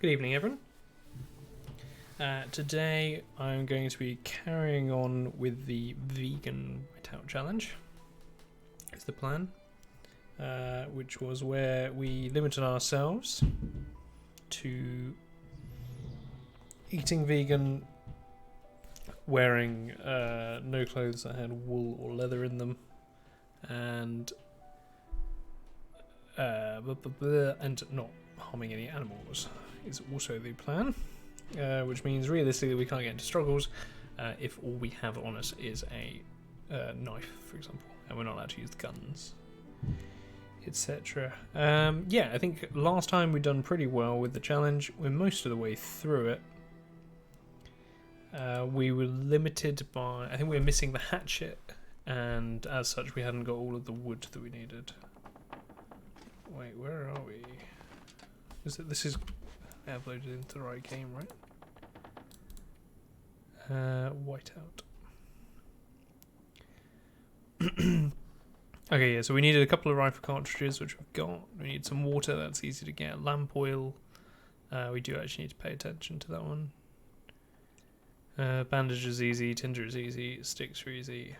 Good evening, everyone. Today I'm going to be carrying on with the vegan Whiteout challenge. Is the plan, which was where we limited ourselves to eating vegan, wearing no clothes that had wool or leather in them, and not harming any animals is also the plan, which means realistically we can't get into struggles if all we have on us is a knife, for example, and we're not allowed to use guns, etc. Yeah, I think last time we'd done pretty well with the challenge. We're most of the way through it. We were limited by, I think we were missing the hatchet, and as such we hadn't got all of the wood that we needed. Wait, where are we? This is uploaded into the right game, right? Whiteout. Okay, yeah, so we needed a couple of rifle cartridges, which we've got. We need some water, that's easy to get. Lamp oil, we do actually need to pay attention to that one. Bandage is easy, tinder is easy, sticks are easy.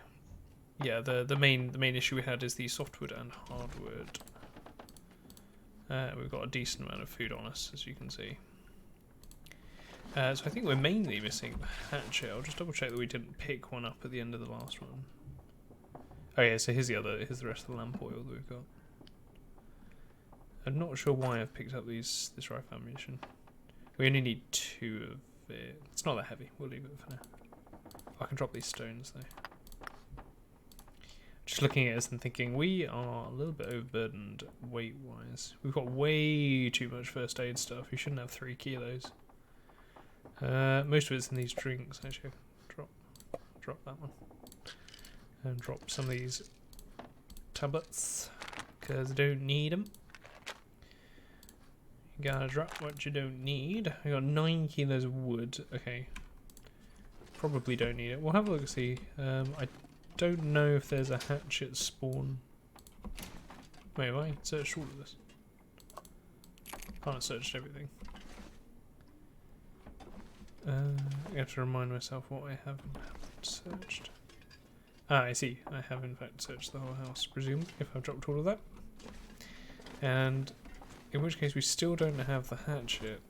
Yeah, the main issue we had is the softwood and hardwood. We've got a decent amount of food on us, as you can see. So I think we're mainly missing the hatchet. I'll just double check that we didn't pick one up at the end of the last one. Oh yeah, so here's the rest of the lamp oil that we've got. I'm not sure why I've picked up this rifle ammunition. We only need 2 of it. It's not that heavy. We'll leave it for now. I can drop these stones though. Just looking at us and thinking, we are a little bit overburdened weight-wise. We've got way too much first aid stuff. We shouldn't have 3 kilos. Most of it's in these drinks, actually. Drop that one. And drop some of these tablets, because I don't need them. You gotta drop what you don't need. I got 9 kilos of wood. Okay. Probably don't need it. We'll have a look and see. I don't know if there's a hatchet spawn. Wait, have I searched all of this? Can't have searched everything. I have to remind myself what I haven't searched. Ah, I see. I have in fact searched the whole house, presumably, if I've dropped all of that. And in which case we still don't have the hatchet.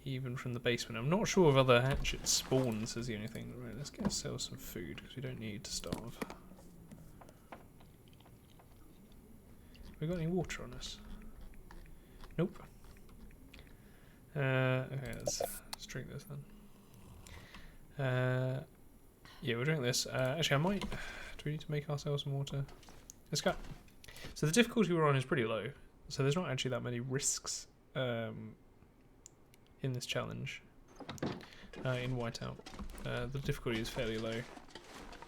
Even from the basement. I'm not sure if other hatchet spawns is the only thing. Right, let's get ourselves some food because we don't need to starve. We got any water on us? Nope. Okay, let's drink this then. Yeah, we'll drink this. Actually, I might. Do we need to make ourselves some water? Let's go. So the difficulty we're on is pretty low. So there's not actually that many risks. In this challenge, in Whiteout, the difficulty is fairly low,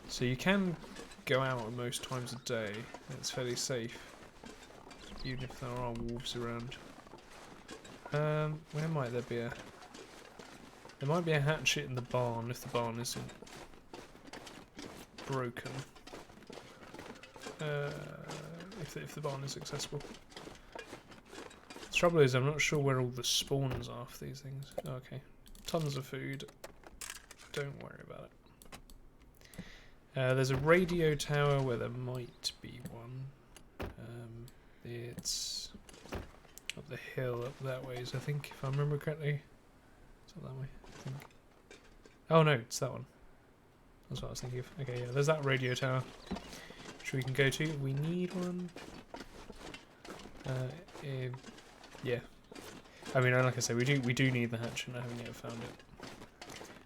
so you can go out most times a day. It's fairly safe, even if there are wolves around. Where might there be a? There might be a hatchet in the barn if the barn isn't broken. If the barn is accessible. The trouble is, I'm not sure where all the spawns are for these things. Okay, tons of food. Don't worry about it. There's a radio tower where there might be one. It's up the hill, up that way, I think, if I remember correctly. It's up that way, I think. Oh no, it's that one. That's what I was thinking of. Okay, yeah, there's that radio tower, which we can go to. We need one. Yeah, I mean, like I say, we do need the hatchet, and I haven't yet found it.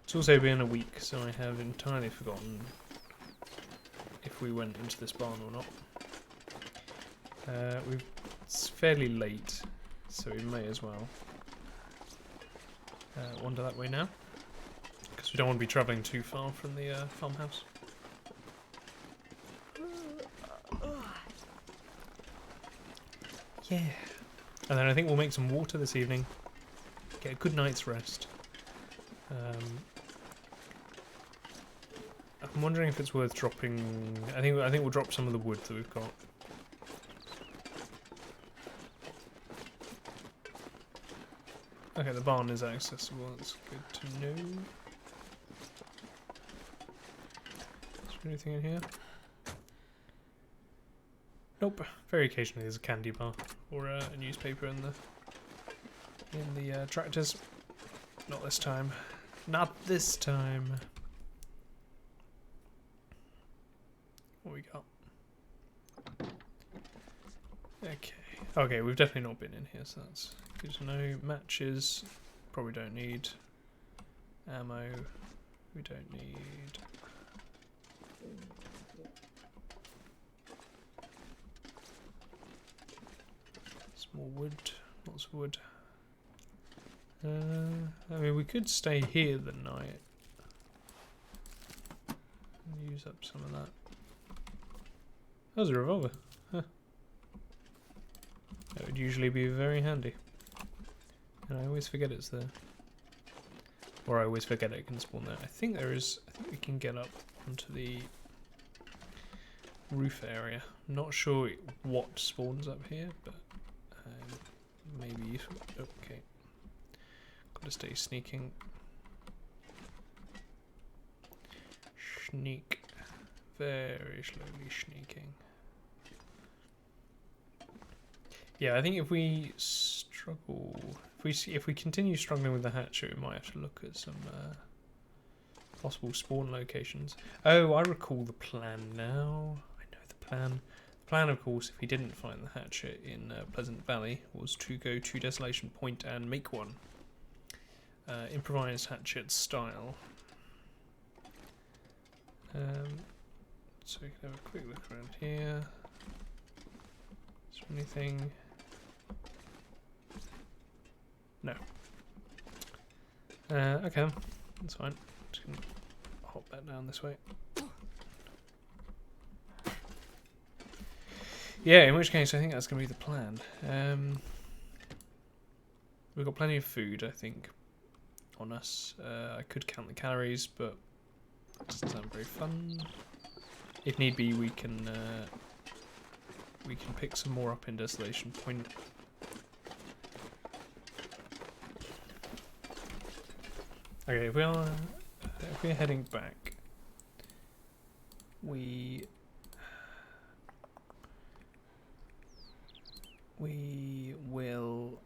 It's also been a week, so I have entirely forgotten if we went into this barn or not. It's fairly late, so we may as well wander that way now, because we don't want to be travelling too far from the farmhouse. Yeah. And then I think we'll make some water this evening, get a good night's rest. I'm wondering if it's worth dropping. I think we'll drop some of the wood that we've got. Okay, the barn is accessible. That's good to know. Is there anything in here? Nope. Very occasionally there's a candy bar or a newspaper in the tractors. Not this time. Not this time. What we got? Okay. Okay, we've definitely not been in here, so that's good to know. Matches, probably don't need. Ammo, we don't need. Some more wood, lots of wood. I mean, we could stay here the night. And use up some of that. That was a revolver. Huh. That would usually be very handy. And I always forget it's there. Or I always forget it can spawn there. I think there is. I think we can get up onto the roof area. I'm not sure what spawns up here, but maybe useful. Okay. Gotta stay sneaking. Sneak. Very slowly sneaking. Yeah, I think if we struggle, if we continue struggling with the hatchet, we might have to look at some possible spawn locations. Oh, I recall the plan now. I know the plan. The plan, of course, if we didn't find the hatchet in Pleasant Valley, was to go to Desolation Point and make one. Improvised hatchet style. So we can have a quick look around here. Is there anything? No. Okay, that's fine. Just gonna hop back down this way. Yeah, in which case I think that's gonna be the plan. We've got plenty of food, I think, on us. I could count the calories, but it doesn't sound very fun. If need be, we can pick some more up in Desolation Point. Okay, if we're heading back, we will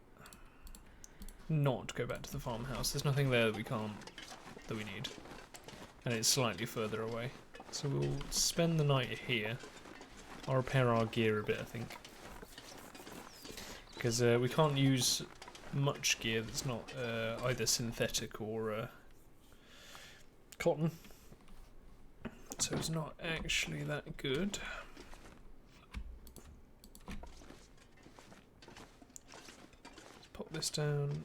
not go back to the farmhouse. There's nothing there that we need, and it's slightly further away. So we'll spend the night here. I'll repair our gear a bit, I think, because we can't use much gear that's not either synthetic or cotton, so it's not actually that good. Let's pop this down.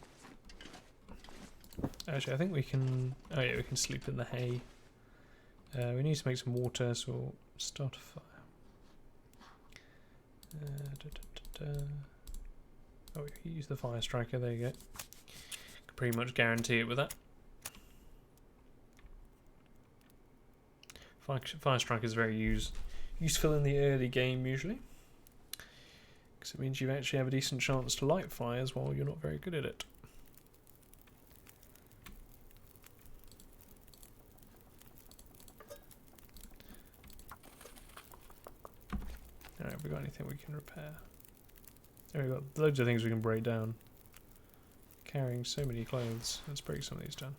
Actually, I think we can. Oh yeah, we can sleep in the hay. We need to make some water, so we'll start a fire. Oh, you use the fire striker, there you go. Can pretty much guarantee it with that. Fire striker is very useful in the early game usually, because it means you actually have a decent chance to light fires while you're not very good at it. Alright, have we got anything we can repair? There we got loads of things we can break down. Carrying so many clothes. Let's break some of these down.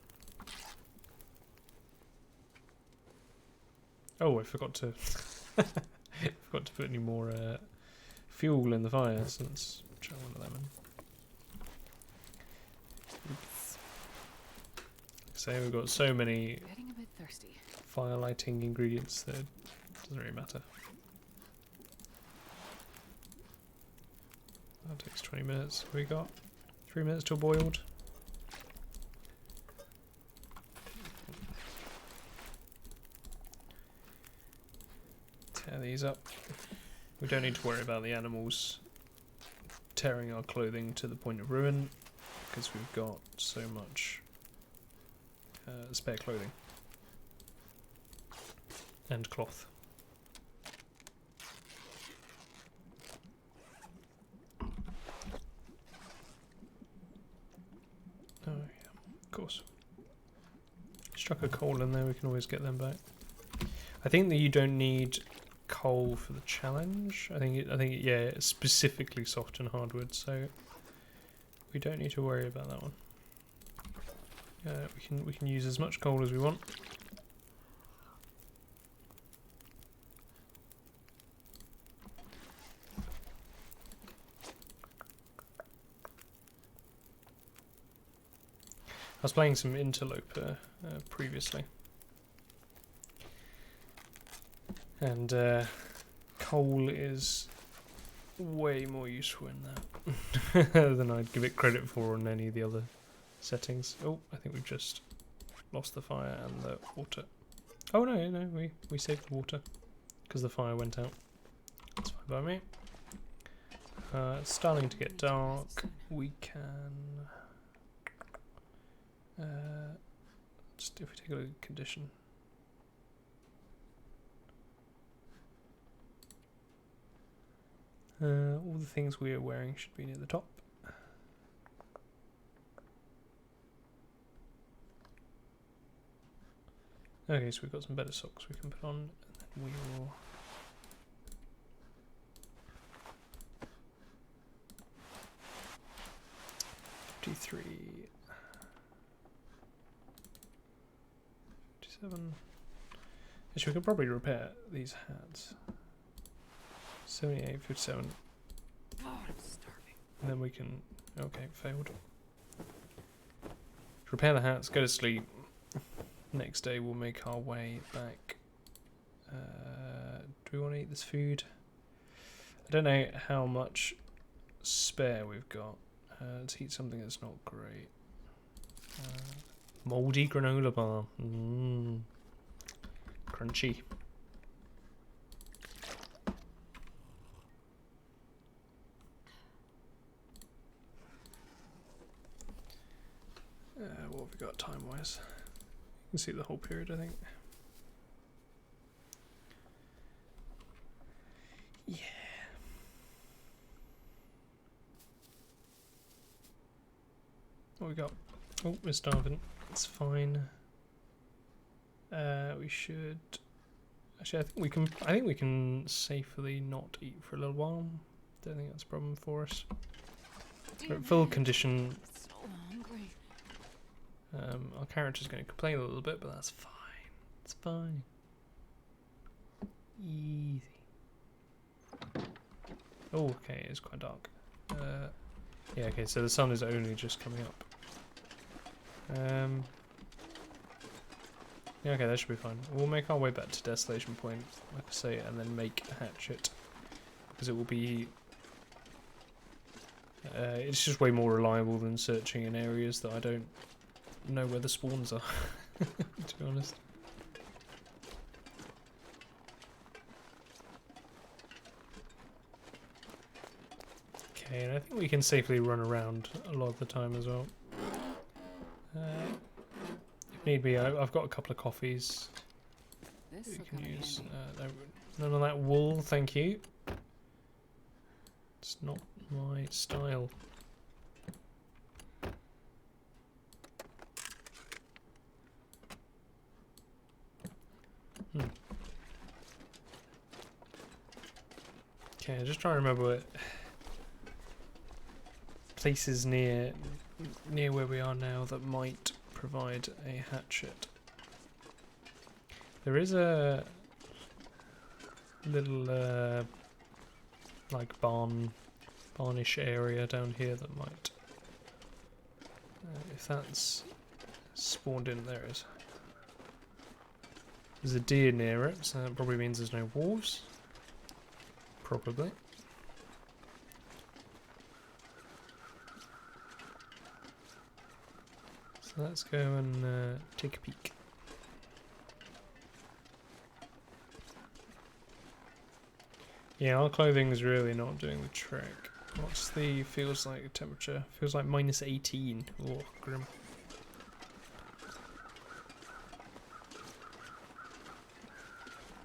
Oh, I forgot to forgot to put any more fuel in the fire, so let's chuck one of them in. Oops. So we've got so many Getting a bit thirsty. fire lighting ingredients that it doesn't really matter. That takes 20 minutes. We got 3 minutes till boiled. Tear these up. We don't need to worry about the animals tearing our clothing to the point of ruin, because we've got so much spare clothing and cloth. chuck a coal in there, we can always get them back. I think that you don't need coal for the challenge. I think yeah, it's specifically soft and hardwood, so we don't need to worry about that one. We can use as much coal as we want. I was playing some Interloper previously, and coal is way more useful in that than I'd give it credit for on any of the other settings. Oh, I think we've just lost the fire and the water. Oh no, we saved the water because the fire went out. That's fine by me. It's starting to get dark. We can just if we take a look at condition. All the things we are wearing should be near the top. Okay, so we've got some better socks we can put on, and then we will $53, $57. Actually, we could probably repair these hats. 78, 57. Oh, I'm starving. And then we can. Okay, failed. Repair the hats, go to sleep. Next day we'll make our way back. Do we want to eat this food? I don't know how much spare we've got. Let's eat something that's not great. Mouldy granola bar. Crunchy. What have we got time-wise? You can see the whole period, I think. Yeah. What we got? Oh, we're starving. It's fine. We should. Actually, I think we can safely not eat for a little while. Don't think that's a problem for us. We're at full condition. So hungry. Our character's going to complain a little bit, but that's fine. It's fine. Easy. Oh, okay, it's quite dark. Yeah, okay, so the sun is only just coming up. Yeah, okay, that should be fine. We'll make our way back to Desolation Point, like I say, and then make a hatchet. Because it will be... it's just way more reliable than searching in areas that I don't know where the spawns are, to be honest. Okay, and I think we can safely run around a lot of the time as well. If need be, I've got a couple of coffees This we will can come in use. handy. None of that wool, thank you. It's not my style. Okay, just trying to remember what places near where we are now that might provide a hatchet. There is a little like barnish area down here that might, if that's spawned in, there is. There's a deer near it, so that probably means there's no wolves. Probably. So let's go and take a peek. Yeah, our clothing is really not doing the trick. What's the feels like temperature? Feels like minus 18. Oh, grim.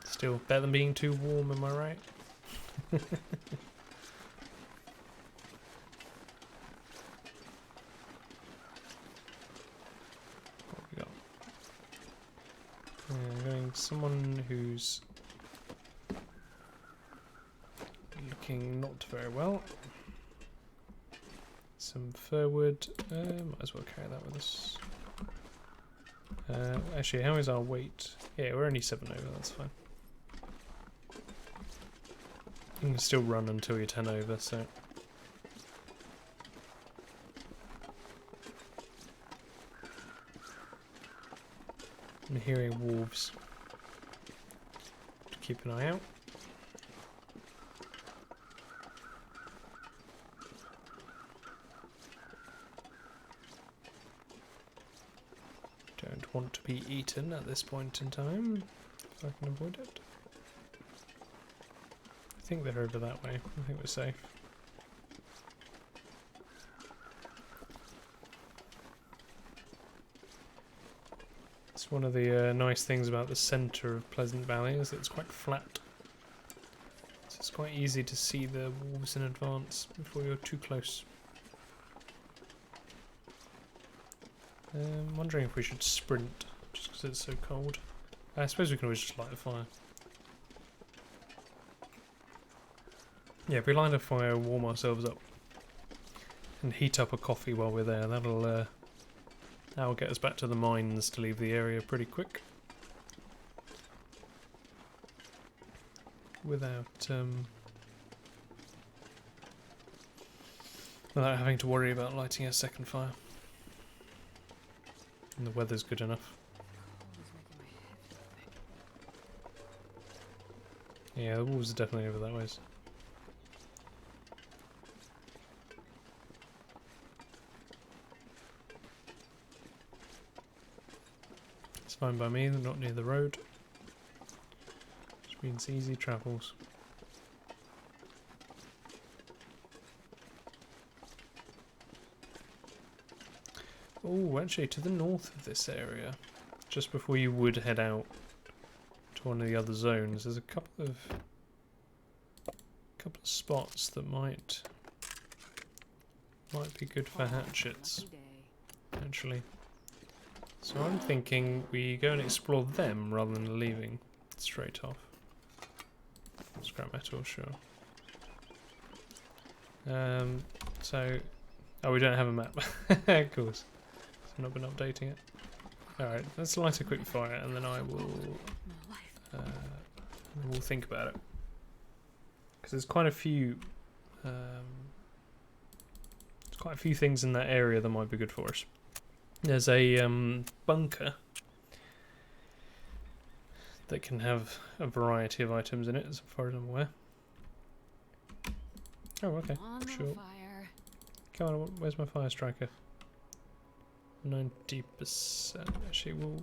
Still better than being too warm, am I right? What we got? Going someone who's looking not very well. Some fir wood. Might as well carry that with us. Actually, how is our weight? Yeah, we're only 7 over, that's fine. You can still run until you're 10 over, so... I'm hearing wolves. Keep an eye out. Don't want to be eaten at this point in time, if I can avoid it. I think they're over that way. I think we're safe. It's one of the nice things about the centre of Pleasant Valley is that it's quite flat. So it's quite easy to see the wolves in advance before you're too close. I'm wondering if we should sprint, just because it's so cold. I suppose we can always just light a fire. Yeah, if we light a fire, warm ourselves up, and heat up a coffee while we're there, that'll get us back to the mines to leave the area pretty quick. Without having to worry about lighting a second fire. And the weather's good enough. Yeah, the wolves are definitely over that ways. It's fine by me, they're not near the road. Which means easy travels. Oh, actually, to the north of this area, just before you would head out to one of the other zones, there's a couple of spots that might be good for hatchets, actually. So I'm thinking we go and explore them rather than leaving straight off. Scrap metal, sure. Oh, we don't have a map. Of course. I've not been updating it. Alright, let's light a quick fire and then I will we'll think about it. Because there's quite a few things in that area that might be good for us. There's a bunker that can have a variety of items in it, as far as I'm aware. Oh, okay, sure. Come on, where's my fire striker? 90%. Actually, we'll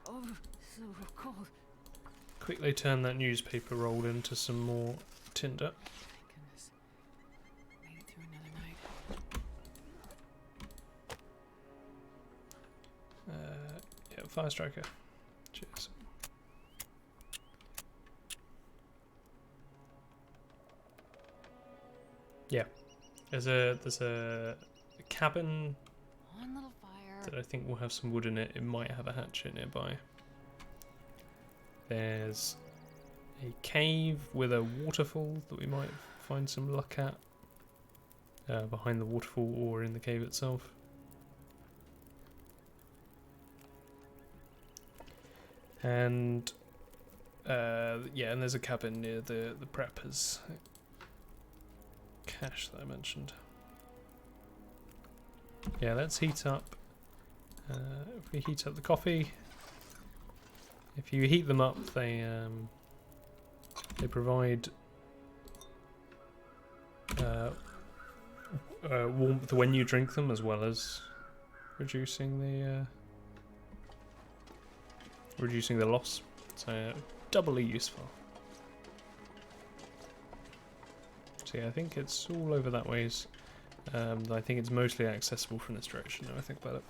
so cold. quickly turn that newspaper roll into some more tinder. Thank goodness. Made it through another night. Yeah, fire striker. Cheers. Yeah, there's a cabin One little fire. that I think will have some wood in it. It might have a hatchet nearby. There's a cave with a waterfall that we might find some luck at. Behind the waterfall or in the cave itself. And yeah, and there's a cabin near the preppers cache that I mentioned. Yeah, let's heat up. If we heat up the coffee, if you heat them up, they provide warmth when you drink them, as well as reducing the loss. So doubly useful. So yeah, I think it's all over that ways. I think it's mostly accessible from this direction now I think about it.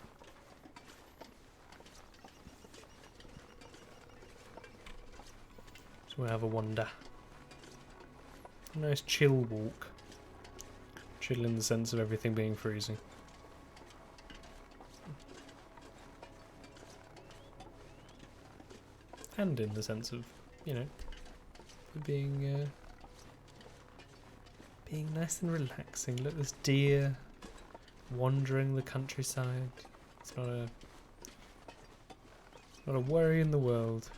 So we'll have a wander. A nice chill walk. Chill in the sense of everything being freezing. and in the sense of, you know, being being nice and relaxing. Look, this deer wandering the countryside. It's not a worry in the world.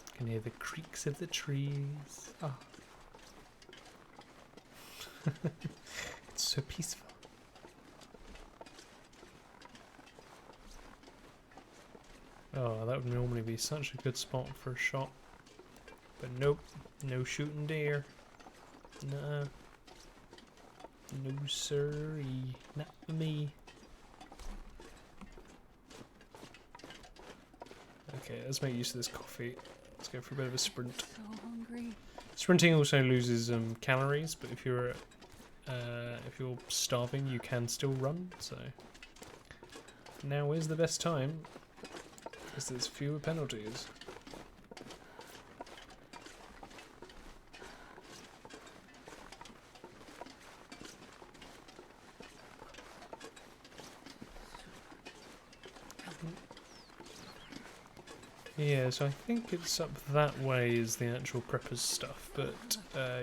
You can hear the creaks of the trees. Ah. It's so peaceful. Oh, that would normally be such a good spot for a shot. But nope, no shooting deer. Nah. No siree, not for me. Okay, let's make use of this coffee. Let's go for a bit of a sprint. So hungry. Sprinting also loses calories, but if you're starving, you can still run. So now is the best time, because there's fewer penalties. Yeah, so I think it's up that way is the actual preppers stuff, but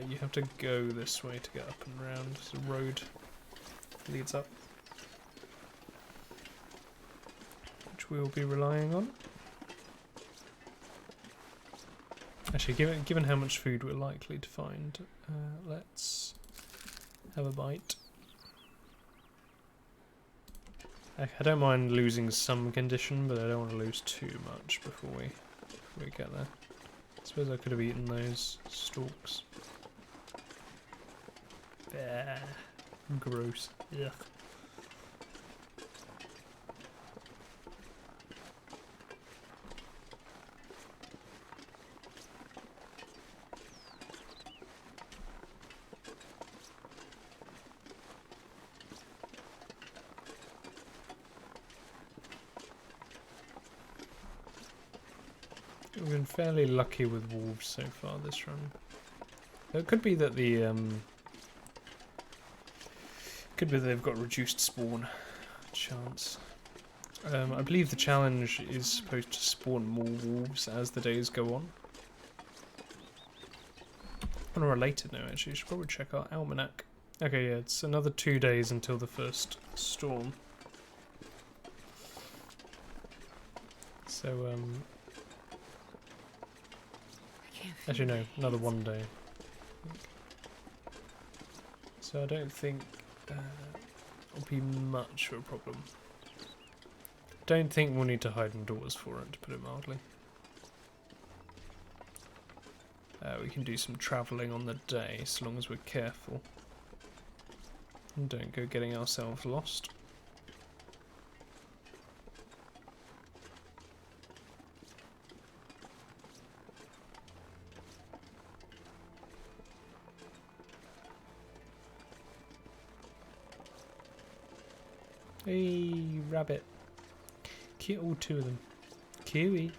you have to go this way to get up and around. There's a road leads up, which we will be relying on. Actually, given how much food we're likely to find, let's have a bite. I don't mind losing some condition, but I don't want to lose too much before we get there. I suppose I could have eaten those stalks. Bah, gross. Ugh. We've been fairly lucky with wolves so far this run. It could be that could be they've got reduced spawn chance. I believe the challenge is supposed to spawn more wolves as the days go on. On a related note, actually, you should probably check our almanac. Okay, yeah, it's another 2 days until the first storm. So, actually no, another 1 day. So I don't think it'll be much of a problem. Don't think we'll need to hide indoors for it, to put it mildly. We can do some travelling on the day, as long as we're careful. And don't go getting ourselves lost. Hey, rabbit. Kill 2 of them. Kiwi.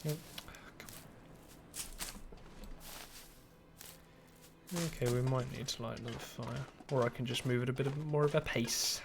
Oh. Okay, we might need to light another fire. Or I can just move at a bit more of a pace.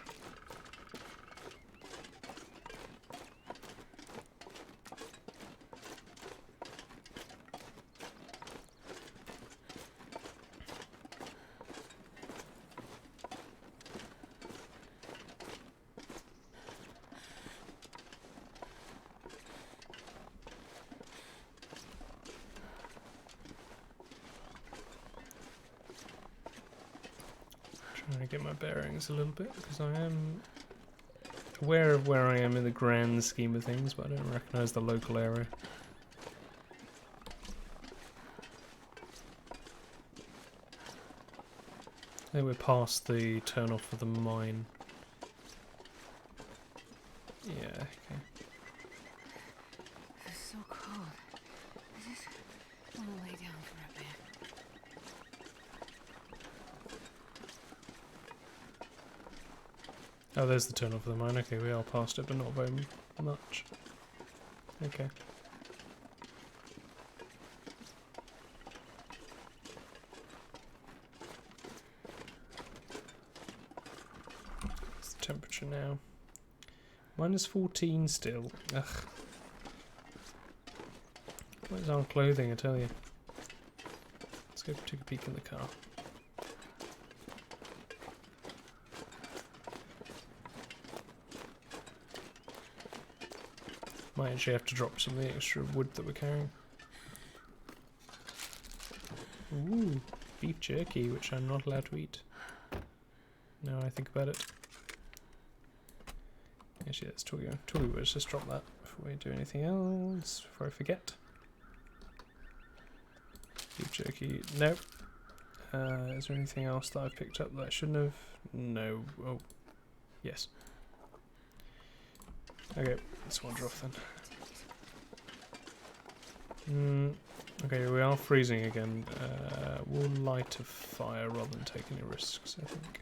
Trying to get my bearings a little bit, because I am aware of where I am in the grand scheme of things, but I don't recognise the local area. I think we're past the turn off of the mine. Yeah, okay. This is so cold. I just want to lay down for a bit. Oh, there's the turn off of the mine. Okay, we are past it, but not very much. Okay. temperature now? -14 still. Ugh. What is our clothing, I tell you? Let's go take a peek in the car. Might actually have to drop some of the extra wood that we're carrying. Ooh, beef jerky, which I'm not allowed to eat. Now I think about it. Actually, let's talk let's just drop that before we do anything else, before I forget. Beef jerky, nope. Is there anything else that I've picked up that I shouldn't have? No. Oh, yes. Okay, let's wander off then. Okay, we are freezing again. We'll light a fire rather than take any risks, I think.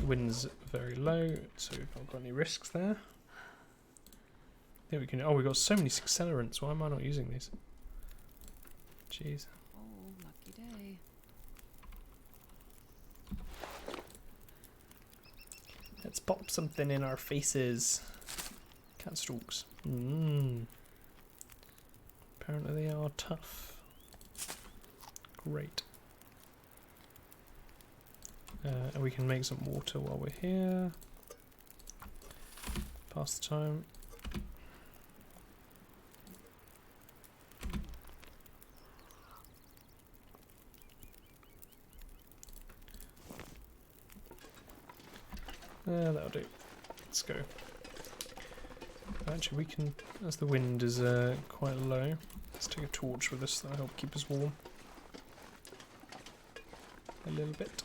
Wind's very low, so we've not got any risks there. Here we can. Oh, we've got so many accelerants. Why am I not using these? Jeez. Oh, lucky day. Let's pop something in our faces. Cat stalks. Apparently they are tough. Great. And we can make some water while we're here. Pass the time. That'll do. Let's go. Actually, we can, as the wind is quite low, let's take a torch with us that'll help keep us warm. A little bit.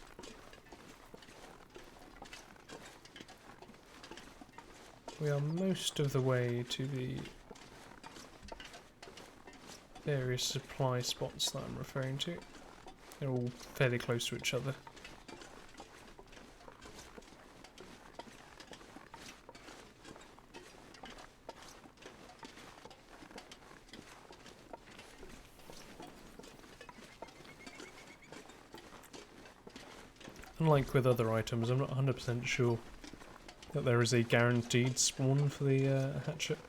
We are most of the way to the various supply spots that I'm referring to. They're all fairly close to each other. Unlike with other items, I'm not 100% sure that there is a guaranteed spawn for the hatchet.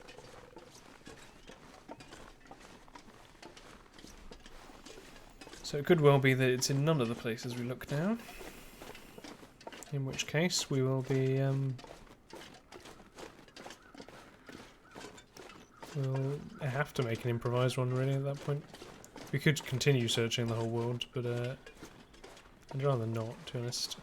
So it could well be that it's in none of the places we look now. In which case we will be we'll have to make an improvised one really at that point. We could continue searching the whole world, but I'd rather not, to be honest.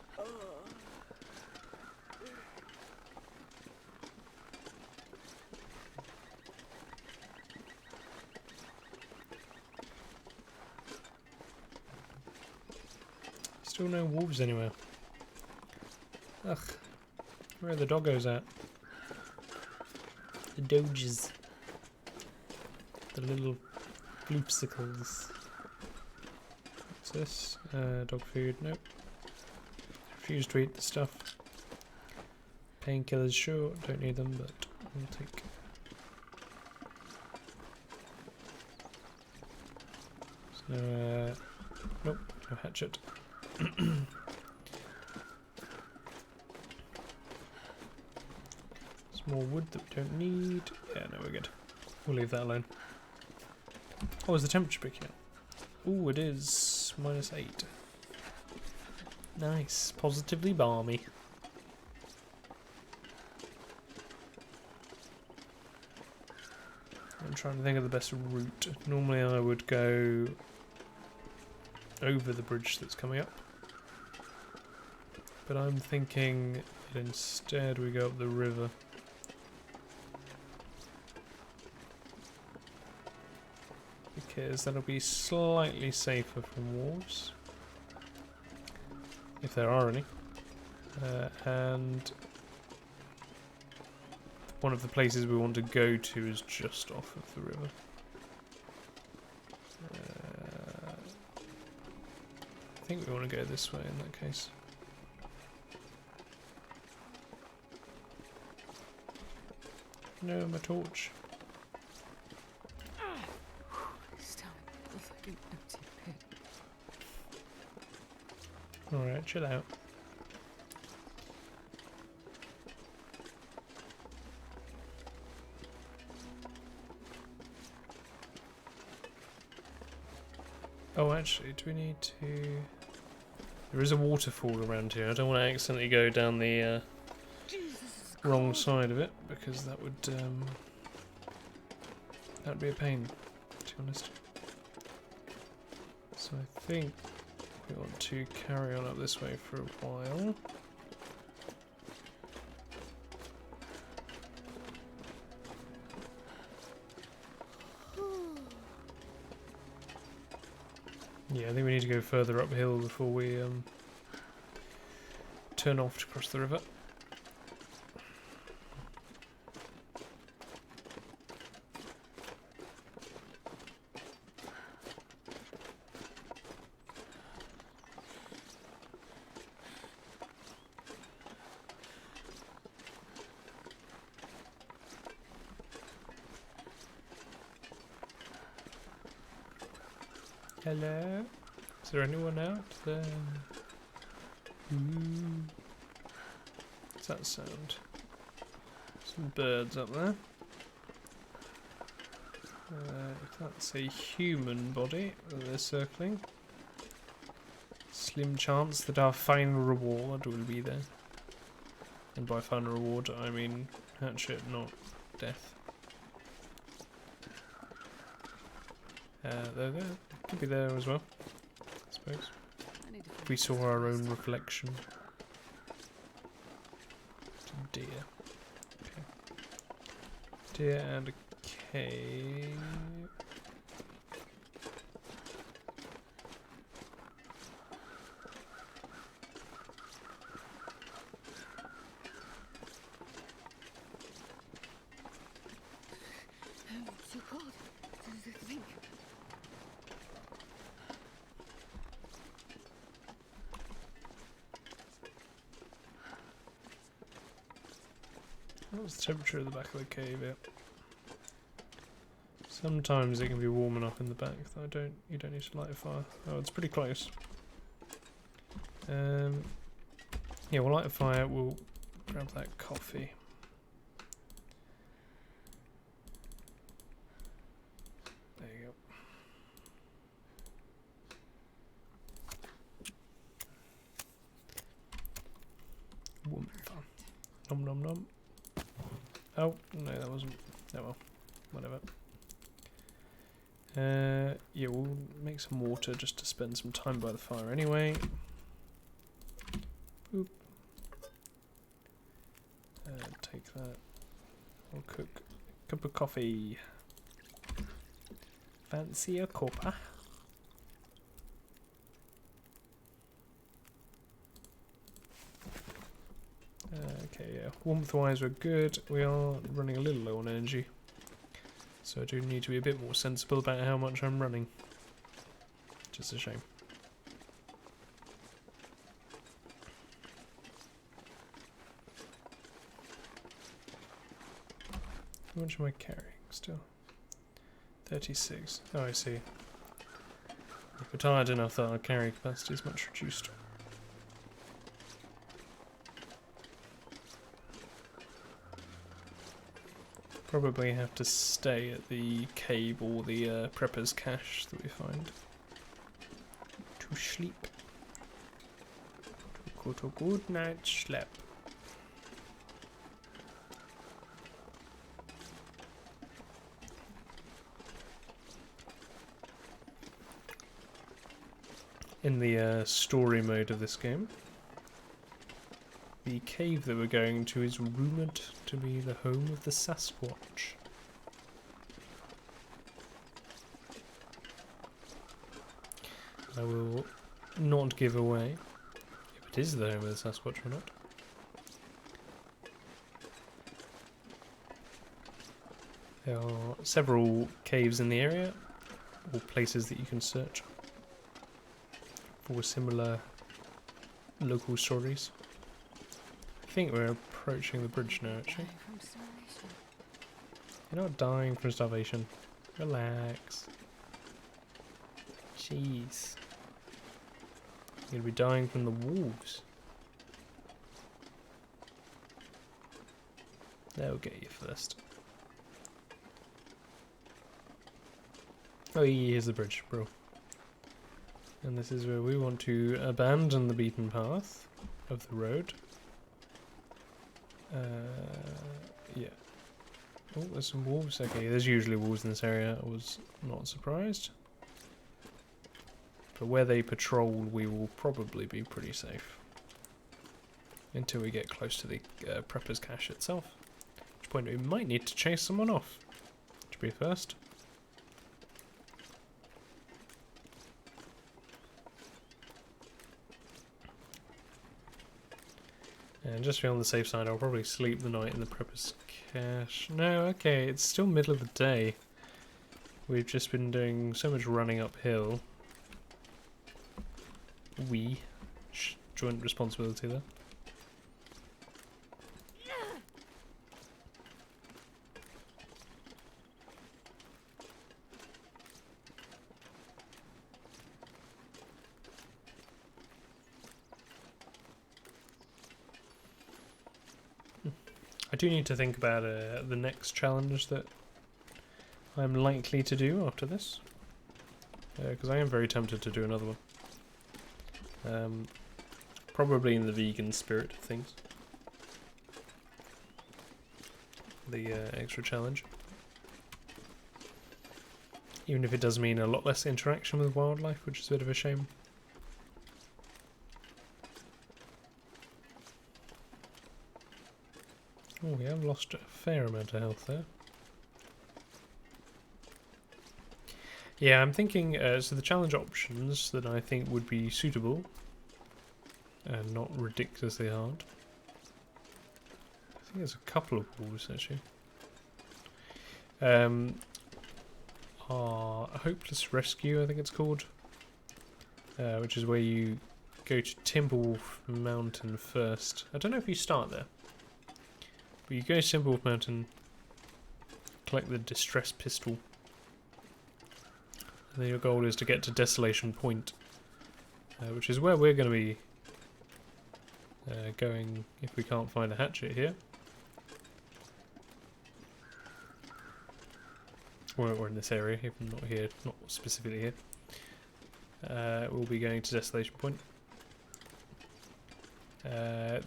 Still no wolves anywhere. Ugh. Where are the doggos at? The doges. The little bloopsicles. What's this? Dog food, nope. Refuse to eat the stuff. Painkillers, sure, don't need them, but we'll take. So, nope, no hatchet. Some more wood that we don't need. Yeah, no, we're good. We'll leave that alone. Oh, is the temperature picking up? Ooh, it is -8. Nice. Positively balmy. I'm trying to think of the best route. Normally I would go over the bridge that's coming up. But I'm thinking that instead we go up the river. Because that'll be slightly safer from wolves. If there are any. And one of the places we want to go to is just off of the river. I think we want to go this way in that case. No, my torch. Stomach feels like an empty pit. Alright, chill out. Oh, actually, do we need to... There is a waterfall around here. I don't want to accidentally go down the wrong side of it, because that would be a pain, to be honest. So I think we want to carry on up this way for a while. Yeah, I think we need to go further uphill before we turn off to cross the river. Hello? Is there anyone out there? Ooh. What's that sound? Some birds up there. If that's a human body that they're circling, slim chance that our final reward will be there. And by final reward, I mean hatchet, not death. They're there. Could be there as well, I suppose. If we saw our own reflection. It's a deer. Okay. Deer and a cave. It's so cold. It's think. What's the temperature at the back of the cave here? Sometimes it can be warm enough in the back that you don't need to light a fire. Oh, it's pretty close. Yeah, we'll light a fire, we'll grab that coffee. There you go. Warmth. Nom nom nom. Oh, no, that wasn't. Oh well, whatever. Yeah, we'll make some water just to spend some time by the fire anyway. Boop. Take that. We'll cook a cup of coffee. Fancy a cuppa? Okay, yeah. Warmth-wise, we're good. We are running a little low on energy, so I do need to be a bit more sensible about how much I'm running. Just a shame. How much am I carrying still? 36. Oh, I see. If we're tired enough that our carrying capacity is much reduced. Probably have to stay at the cave or the prepper's cache that we find to sleep. To go to good night's sleep. In the story mode of this game, the cave that we're going to is rumoured to be the home of the Sasquatch. I will not give away if it is the home of the Sasquatch or not. There are several caves in the area, or places that you can search for similar local stories. I think we're approaching the bridge now, actually. You're not dying from starvation. Relax. Jeez. You're gonna be dying from the wolves. They'll get you first. Oh, here's the bridge, bro. And this is where we want to abandon the beaten path of the road. Yeah. Oh, there's some wolves. Okay, there's usually wolves in this area. I was not surprised. But where they patrol, we will probably be pretty safe. Until we get close to the prepper's cache itself. At which point we might need to chase someone off. To be first. And just to be on the safe side, I'll probably sleep the night in the prepper's cache. No, okay, it's still middle of the day. We've just been doing so much running uphill. Joint responsibility there. I do need to think about the next challenge that I'm likely to do after this. Because I am very tempted to do another one. Probably in the vegan spirit of things. The extra challenge. Even if it does mean a lot less interaction with wildlife, which is a bit of a shame. Oh, we have lost a fair amount of health there. Yeah, I'm thinking, so the challenge options that I think would be suitable and not ridiculously hard. I think there's a couple of wolves actually. Hopeless Rescue, I think it's called, which is where you go to Timberwolf Mountain first. I don't know if you start there. But you go to Timberwolf Mountain, collect the distress pistol, and then your goal is to get to Desolation Point, which is where we're going to be going if we can't find a hatchet here. Or in this area, if not here, not specifically here. We'll be going to Desolation Point.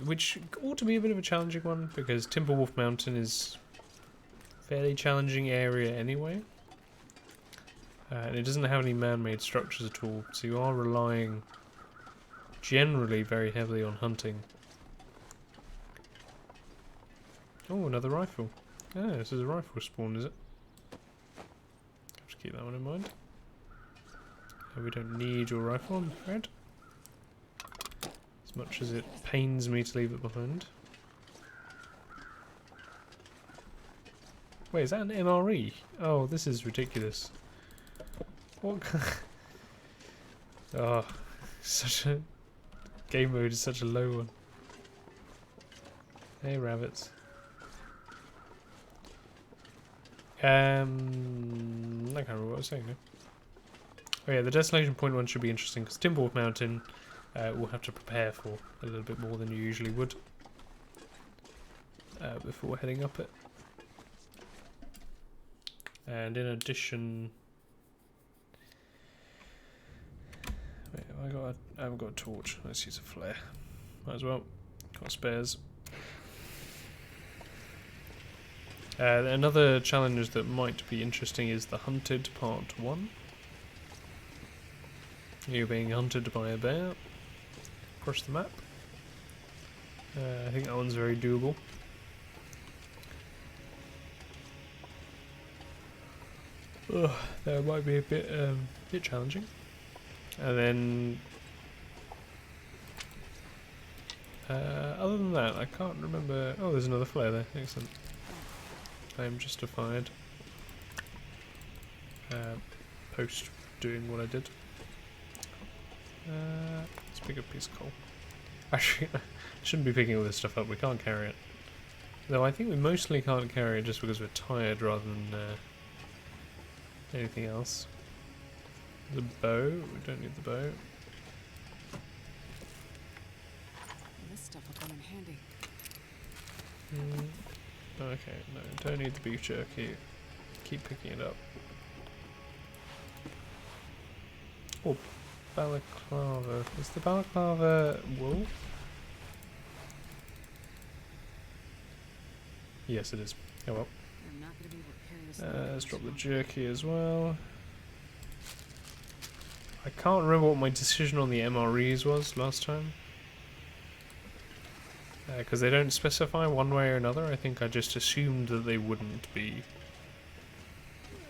Which ought to be a bit of a challenging one, because Timberwolf Mountain is a fairly challenging area anyway. And it doesn't have any man-made structures at all, so you are relying generally very heavily on hunting. Oh, another rifle. Ah, this is a rifle spawn, is it? Have to keep that one in mind. We don't need your rifle, I'm afraid. As much as it pains me to leave it behind. Wait, is that an MRE? Oh, this is ridiculous. What? Oh, such a game mode is such a low one. Hey, rabbits. I can't remember what I was saying now. Oh yeah, the Desolation Point one should be interesting because Timberwolf Mountain we'll have to prepare for a little bit more than you usually would before heading up it. And in addition, wait, I haven't got a torch. Let's use a flare. Might as well. Got spares. Another challenge that might be interesting is the Hunted Part 1. You're being hunted by a bear across the map. I think that one's very doable. That might be a bit challenging. And then, other than that, I can't remember. Oh, there's another flare there. Excellent. I am justified. Post doing what I did. Let's pick up a piece of coal. Actually, I shouldn't be picking all this stuff up. We can't carry it. Though I think we mostly can't carry it just because we're tired rather than anything else. The bow. We don't need the bow. This stuff will come in handy. Okay, no, don't need the beef jerky. Keep picking it up. Oh, balaclava? Is the balaclava wool? Yes, it is. Oh well. I'm not gonna be able to carry this. Let's drop the jerky as well. I can't remember what my decision on the MREs was last time. Because they don't specify one way or another. I think I just assumed that they wouldn't be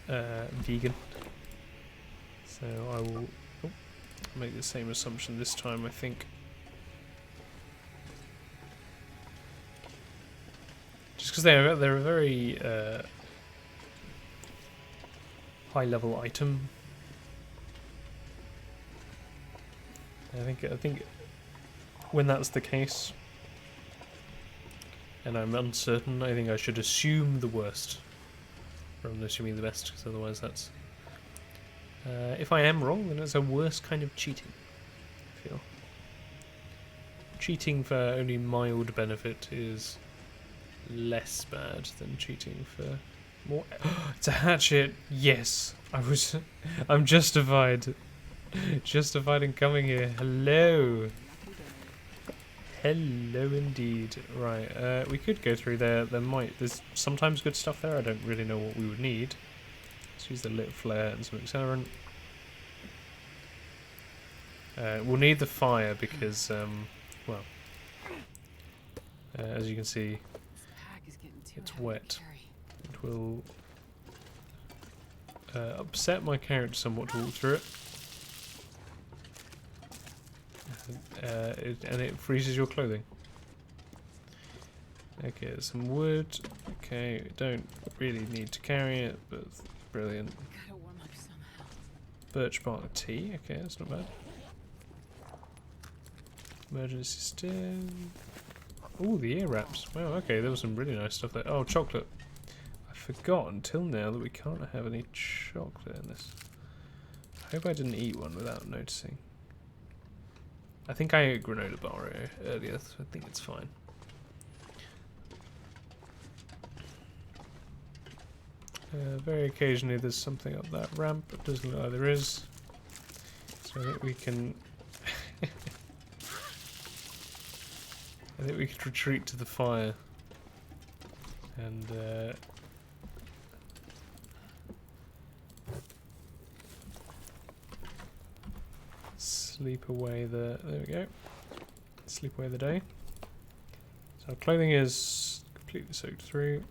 vegan. So I will make the same assumption this time, I think. Just because they're a very high level item. I think when that's the case, and I'm uncertain, I think I should assume the worst rather than assuming the best, because otherwise that's if I am wrong, then it's a worse kind of cheating, I feel. Cheating for only mild benefit is less bad than cheating for more. It's a hatchet. Yes, I'm justified. Justified in coming here. Hello. Hello indeed. Right, we could go through there. There's sometimes good stuff there. I don't really know what we would need. Let's use the lit flare and some accelerant. We'll need the fire because, well, as you can see, it's wet. It will upset my character somewhat to walk through it. And it freezes your clothing. Okay, there's some wood. Okay, we don't really need to carry it, but it's brilliant. Gotta warm up somehow. Birch bark tea. Okay, that's not bad. Emergency stim. Oh, the ear wraps. Wow, okay, there was some really nice stuff there. Oh, chocolate. I forgot until now that we can't have any chocolate in this. I hope I didn't eat one without noticing. I think I ate granola bar earlier, so I think it's fine. Very occasionally there's something up that ramp, it doesn't look like there is. So I think we can... I think we could retreat to the fire. And... sleep away there we go. Sleep away the day. So our clothing is completely soaked through.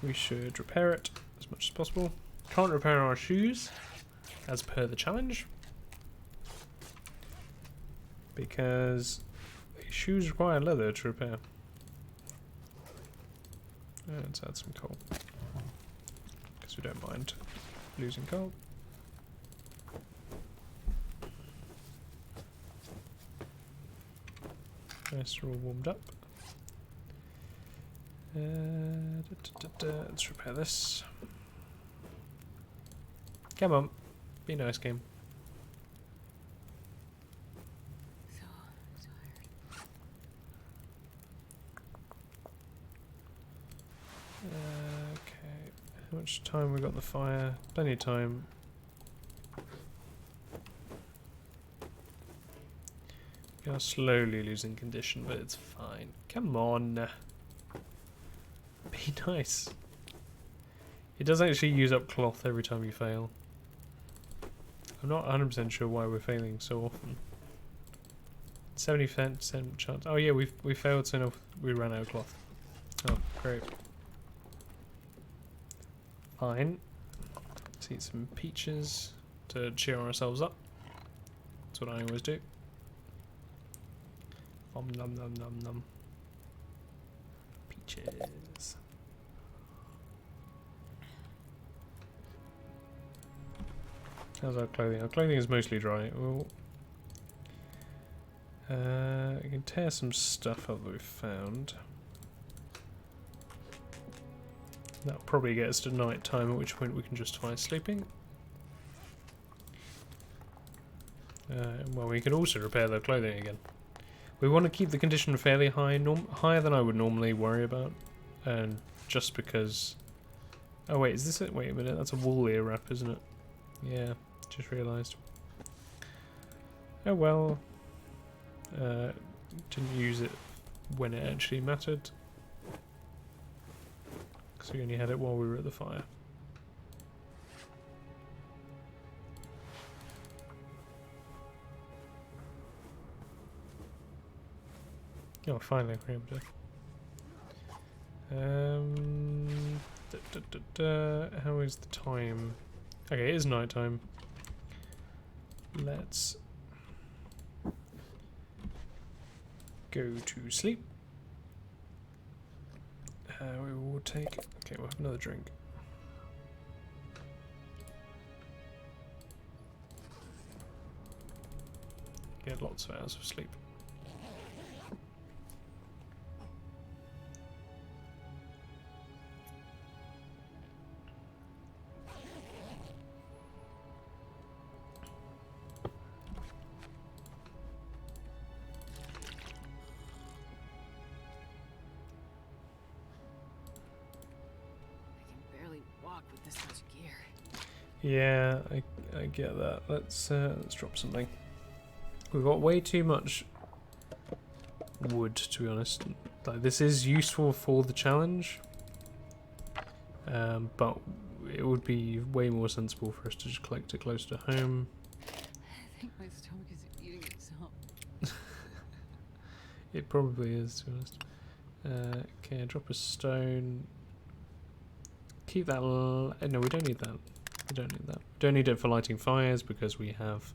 We should repair it as much as possible. Can't repair our shoes, as per the challenge, because the shoes require leather to repair. Let's add some coal, because we don't mind losing coal. Nice, we're all warmed up. Let's repair this. Come on, be nice, game. So tired. Okay, how much time we got on the fire? Plenty of time. We are slowly losing condition, but it's fine. Come on. Be nice. It does actually use up cloth every time you fail. I'm not 100% sure why we're failing so often. 70% chance. Oh yeah, we failed so enough. We ran out of cloth. Oh, great. Fine. Let's eat some peaches to cheer ourselves up. That's what I always do. Nom nom nom nom nom. Peaches. How's our clothing? Our clothing is mostly dry. Well, we can tear some stuff up that we've found. That'll probably get us to night time, at which point we can justify sleeping. Well, we could also repair their clothing again. We want to keep the condition fairly high, higher than I would normally worry about, and just because... Oh wait, is this it? Wait a minute, that's a wool ear wrap, isn't it? Yeah, just realised. Oh well. Didn't use it when it actually mattered. Because we only had it while we were at the fire. Oh, finally we're able to. How is the time? Okay, it is night time. Let's go to sleep. We will take. Okay, we'll have another drink. Get lots of hours of sleep. With this much gear. Yeah, I get that. Let's drop something. We've got way too much wood, to be honest. Like, this is useful for the challenge, but it would be way more sensible for us to just collect it close to home. I think my stomach is eating itself. It probably is, to be honest. Okay, drop a stone. Keep that. No, we don't need that. We don't need that. We don't need it for lighting fires because we have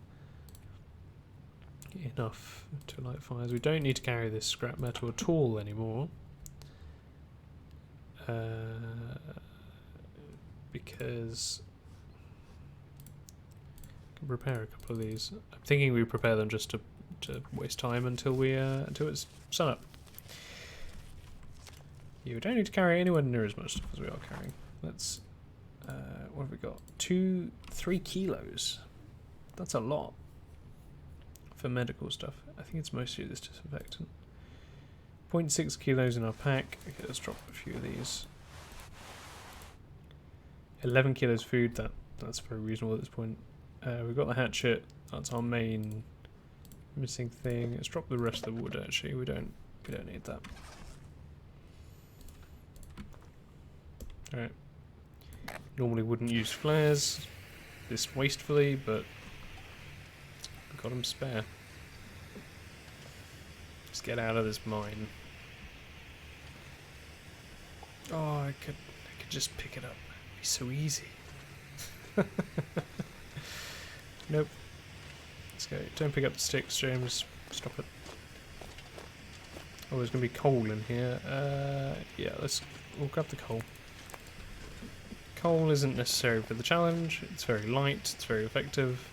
enough to light fires. We don't need to carry this scrap metal at all anymore. Because we can prepare a couple of these. I'm thinking we prepare them just to waste time until it's sun up. You don't need to carry anywhere near as much stuff as we are carrying. Let's, what have we got? 3 kilos. That's a lot for medical stuff. I think it's mostly this disinfectant. 0.6 kilos in our pack. Okay, let's drop a few of these. 11 kilos food. That's very reasonable at this point. We've got the hatchet. That's our main missing thing. Let's drop the rest of the wood. Actually, we don't need that. All right. Normally wouldn't use flares this wastefully, but I've got them spare. Let's get out of this mine. Oh, I could just pick it up. It'd be so easy. Nope. Let's go. Don't pick up the sticks, James. Stop it. Oh, there's going to be coal in here. Yeah, we'll grab the coal. Coal isn't necessary for the challenge. It's very light, it's very effective.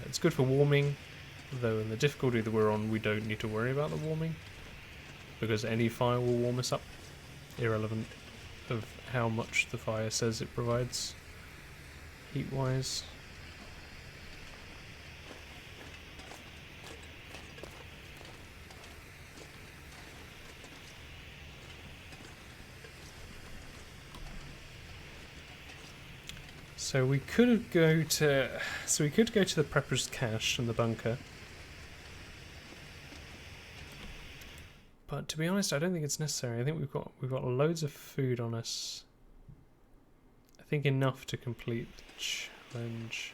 It's good for warming, though in the difficulty that we're on we don't need to worry about the warming, because any fire will warm us up, irrelevant of how much the fire says it provides heat-wise. So we could go to the prepper's cache and the bunker. But to be honest, I don't think it's necessary. I think we've got loads of food on us. I think enough to complete the challenge.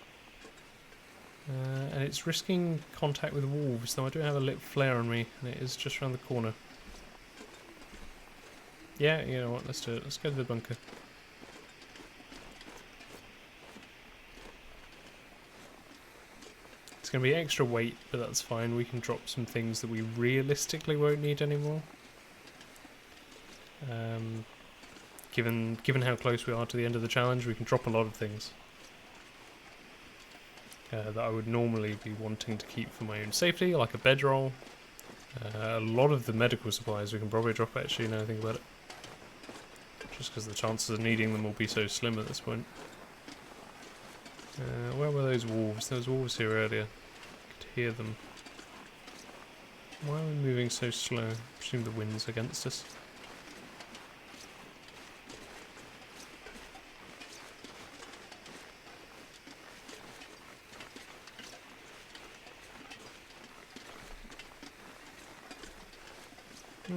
And it's risking contact with wolves, though I do have a lit flare on me, and it is just around the corner. Yeah, you know what, let's do it. Let's go to the bunker. It's going to be extra weight, but that's fine. We can drop some things that we realistically won't need anymore. Given how close we are to the end of the challenge, we can drop a lot of things that I would normally be wanting to keep for my own safety, like a bedroll. A lot of the medical supplies we can probably drop, actually, now I think about it. Just because the chances of needing them will be so slim at this point. Where were those wolves? There was wolves here earlier. I could hear them. Why are we moving so slow? I presume the wind's against us.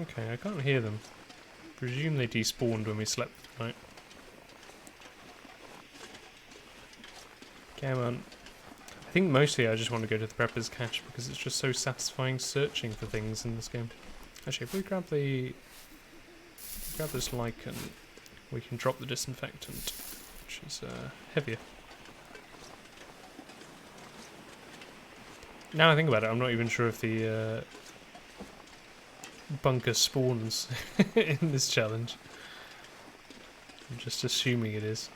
Okay, I can't hear them. Presume they despawned when we slept tonight. Come on. I think mostly I just want to go to the Prepper's Cache because it's just so satisfying searching for things in this game. Actually, if we grab this lichen, we can drop the disinfectant, which is heavier. Now I think about it, I'm not even sure if the bunker spawns in this challenge. I'm just assuming it is.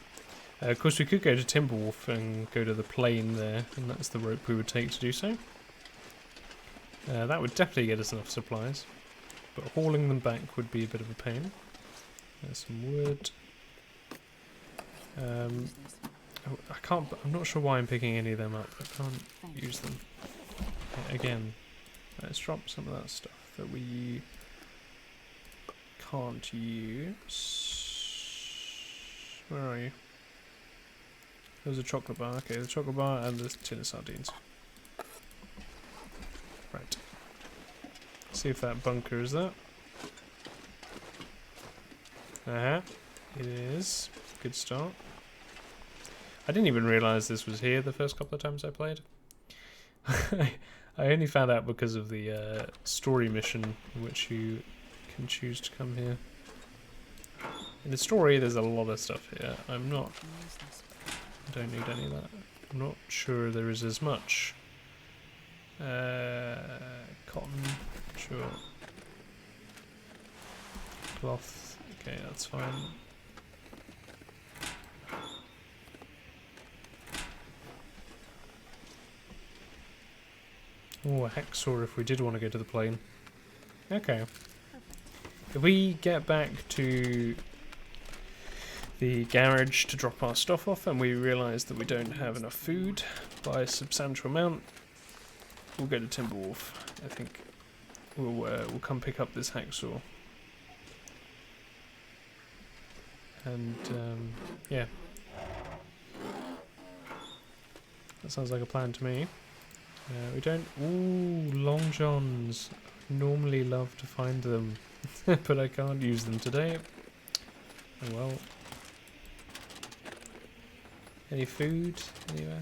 Of course, we could go to Timberwolf and go to the plain there, and that's the rope we would take to do so. That would definitely get us enough supplies, but hauling them back would be a bit of a pain. There's some wood. I can't. I'm not sure why I'm picking any of them up. I can't use them. Again, let's drop some of that stuff that we can't use. Where are you? There's a chocolate bar. Okay, the chocolate bar and the tin of sardines. Right. See if that bunker is that. It is. Good start. I didn't even realise this was here the first couple of times I played. I only found out because of the story mission in which you can choose to come here. In the story there's a lot of stuff here. I don't need any of that. I'm not sure there is as much. Cotton, sure. Cloth, okay, that's fine. Oh, a hacksaw if we did want to go to the plane. Okay. If we get back to the garage to drop our stuff off and we realise that we don't have enough food by a substantial amount, we'll go to Timberwolf. I think we'll come pick up this hacksaw. And yeah, that sounds like a plan to me. We don't. Ooh, long johns. Normally love to find them, but I can't use them today. Oh well. Any food anywhere?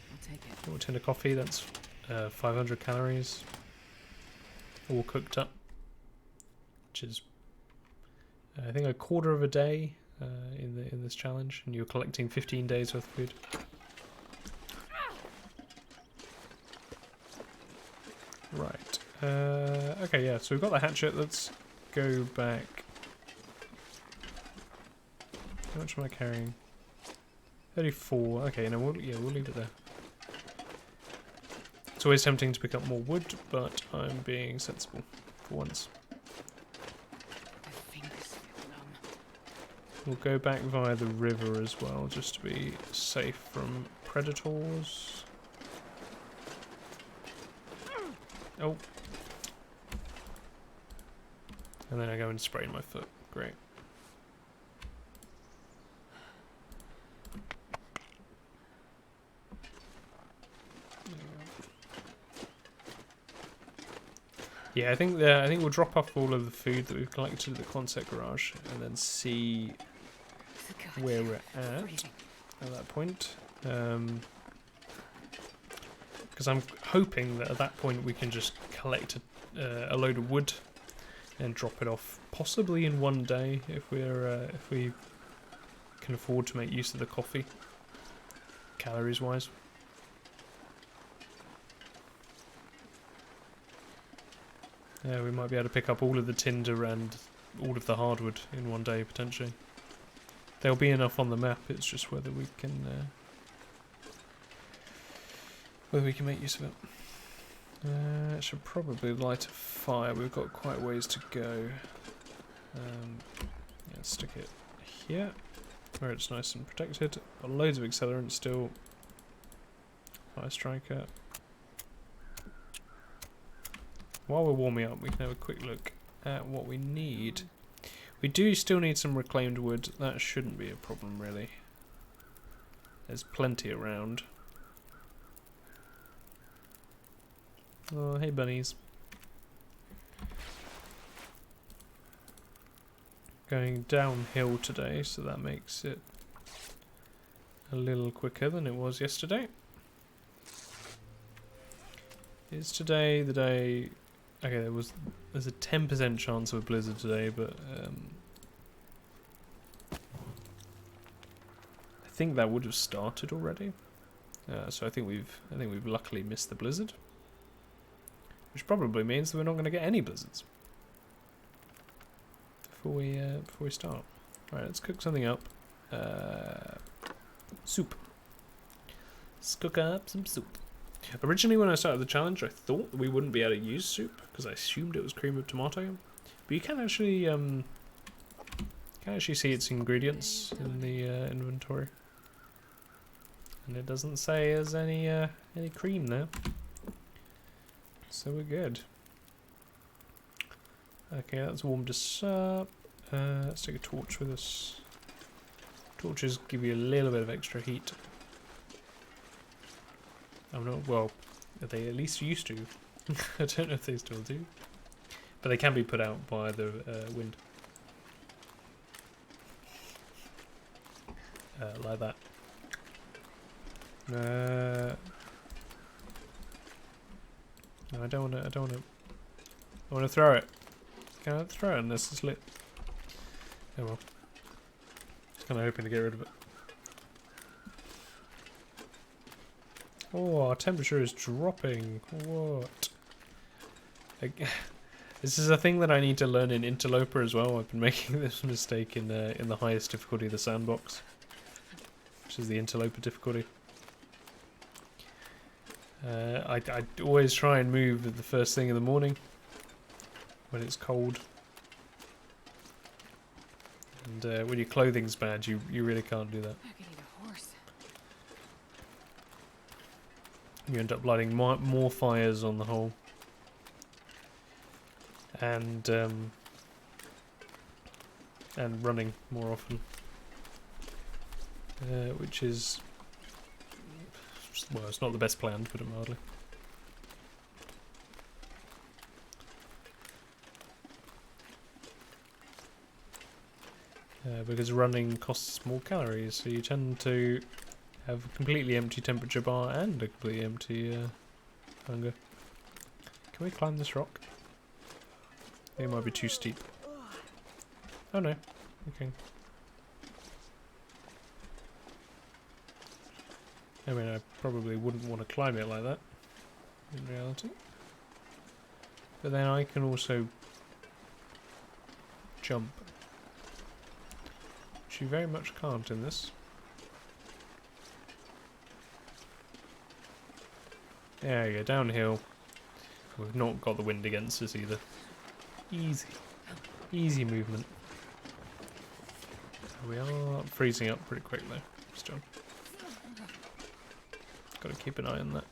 I'll take it. Oh, a tin of coffee. That's 500 calories, all cooked up, which is I think a quarter of a day in this challenge, and you're collecting 15 days worth of food. Right. Okay, yeah, so we've got the hatchet. Let's go back. How much am I carrying? 34. Okay, no, we'll leave it there. It's always tempting to pick up more wood, but I'm being sensible for once. My fingers feel numb. We'll go back via the river as well, just to be safe from predators. Oh. And then I go and sprain my foot. Great. Yeah, I think we'll drop off all of the food that we've collected at the Quonset garage and then see where we're at that point. Because I'm hoping that at that point we can just collect a load of wood and drop it off, possibly in one day if we can afford to make use of the coffee, calories wise. Yeah, we might be able to pick up all of the tinder and all of the hardwood in one day potentially. There'll be enough on the map. It's just whether we can make use of it. Should probably light a fire. We've got quite a ways to go. Yeah, stick it here, where it's nice and protected. Got loads of accelerant still. Fire striker. While we're warming up, we can have a quick look at what we need. We do still need some reclaimed wood. That shouldn't be a problem, really. There's plenty around. Oh, hey bunnies. going downhill today, so that makes it a little quicker than it was yesterday. Is today the day... Okay, there's a 10% chance of a blizzard today, but I think that would have started already. So I think we've luckily missed the blizzard, which probably means that we're not going to get any blizzards before we start. All right, let's cook something up. Soup. Let's cook up some soup. Originally, when I started the challenge, I thought we wouldn't be able to use soup because I assumed it was cream of tomato. But you can actually see its ingredients in the inventory, and it doesn't say there's any cream there, so we're good. Okay, that's warmed us up. Let's take a torch with us. Torches give you a little bit of extra heat. I'm not, well, they at least used to. I don't know if they still do. But they can be put out by the wind. Like that. No, I don't want to, I want to throw it. Can I throw it unless it's lit? Oh well. Just kind of hoping to get rid of it. Oh, our temperature is dropping. What? This is a thing that I need to learn in Interloper as well. I've been making this mistake in the highest difficulty of the sandbox, which is the Interloper difficulty. I always try and move at the first thing in the morning when it's cold. And when your clothing's bad, you really can't do that. You end up lighting more fires on the whole, and running more often, which is, well, it's not the best plan, to put it mildly. Because running costs more calories, so you tend to have a completely empty temperature bar and a completely empty hunger. Can we climb this rock? It might be too steep. Oh no. Okay. I mean, I probably wouldn't want to climb it like that, in reality. But then I can also jump, which you very much can't in this. There you go, downhill. We've not got the wind against us either. Easy. Easy movement. We are freezing up pretty quick though, still. Gotta keep an eye on that.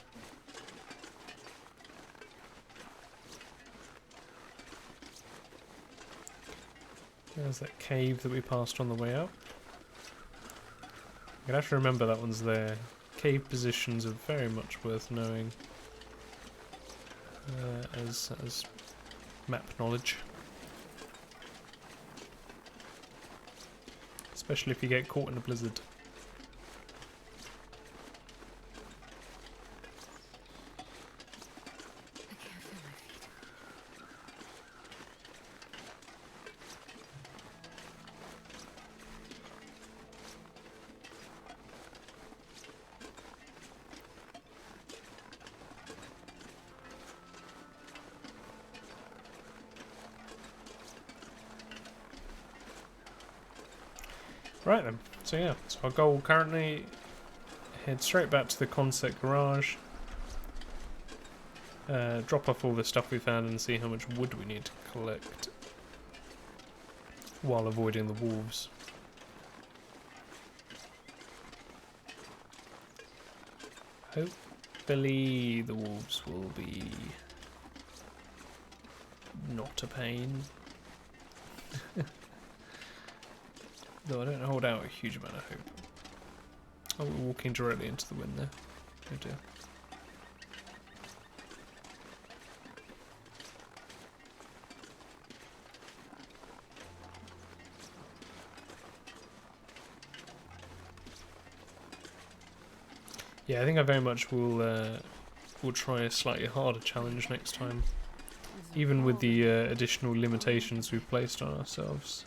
There's that cave that we passed on the way out. You'd have to remember that one's there. Cave positions are very much worth knowing as map knowledge, especially if you get caught in a blizzard. Right then, so yeah, so our goal currently, head straight back to the Concept Garage, drop off all the stuff we found and see how much wood we need to collect while avoiding the wolves. Hopefully the wolves will be not a pain. Though I don't hold out a huge amount of hope. Oh, we're walking directly into the wind there. Oh dear. Yeah, I think I very much will try a slightly harder challenge next time, even with the additional limitations we've placed on ourselves.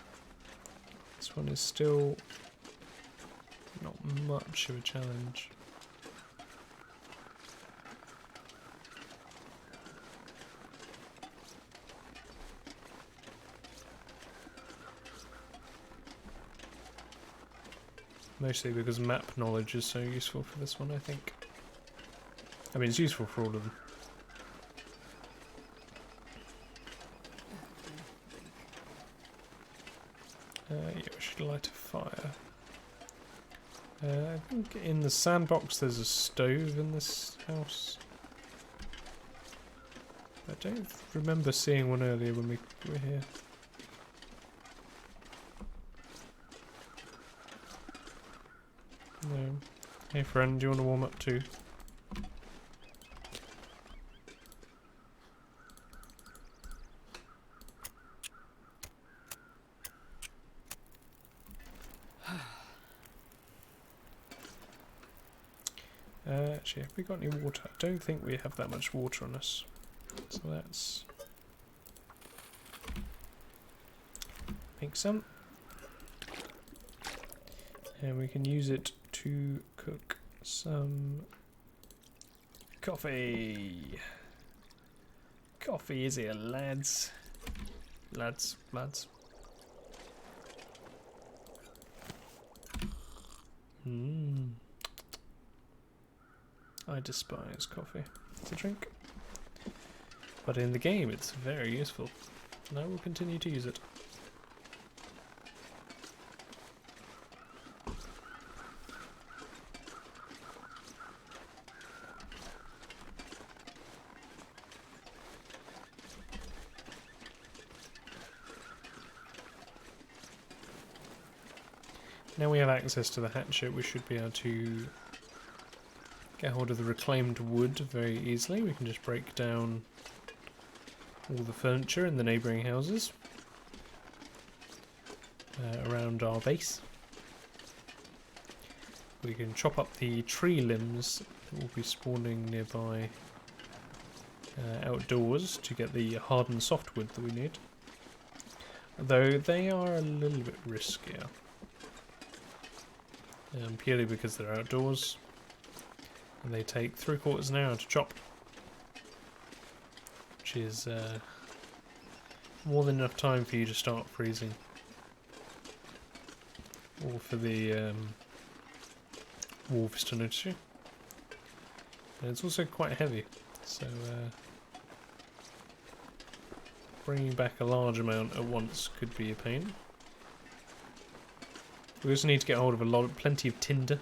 This one is still not much of a challenge. Mostly because map knowledge is so useful for this one, I think. I mean, it's useful for all of them. Yeah, we should light a fire. I think in the sandbox there's a stove in this house. I don't remember seeing one earlier when we were here. No. Hey friend, do you want to warm up too? Actually, have we got any water? I don't think we have that much water on us. So let's make some. And we can use it to cook some coffee. Coffee is here, lads. Lads. I despise coffee to drink. But in the game it's very useful. And I will continue to use it. Now we have access to the hatchet, we should be able to get hold of the reclaimed wood very easily. We can just break down all the furniture in the neighbouring houses around our base. We can chop up the tree limbs that will be spawning nearby outdoors to get the hardened softwood that we need. Though they are a little bit riskier. Purely because they're outdoors and they take 3/4 an hour to chop, which is more than enough time for you to start freezing, or for the wolves to notice you. And it's also quite heavy, so bringing back a large amount at once could be a pain. We also need to get hold of plenty of tinder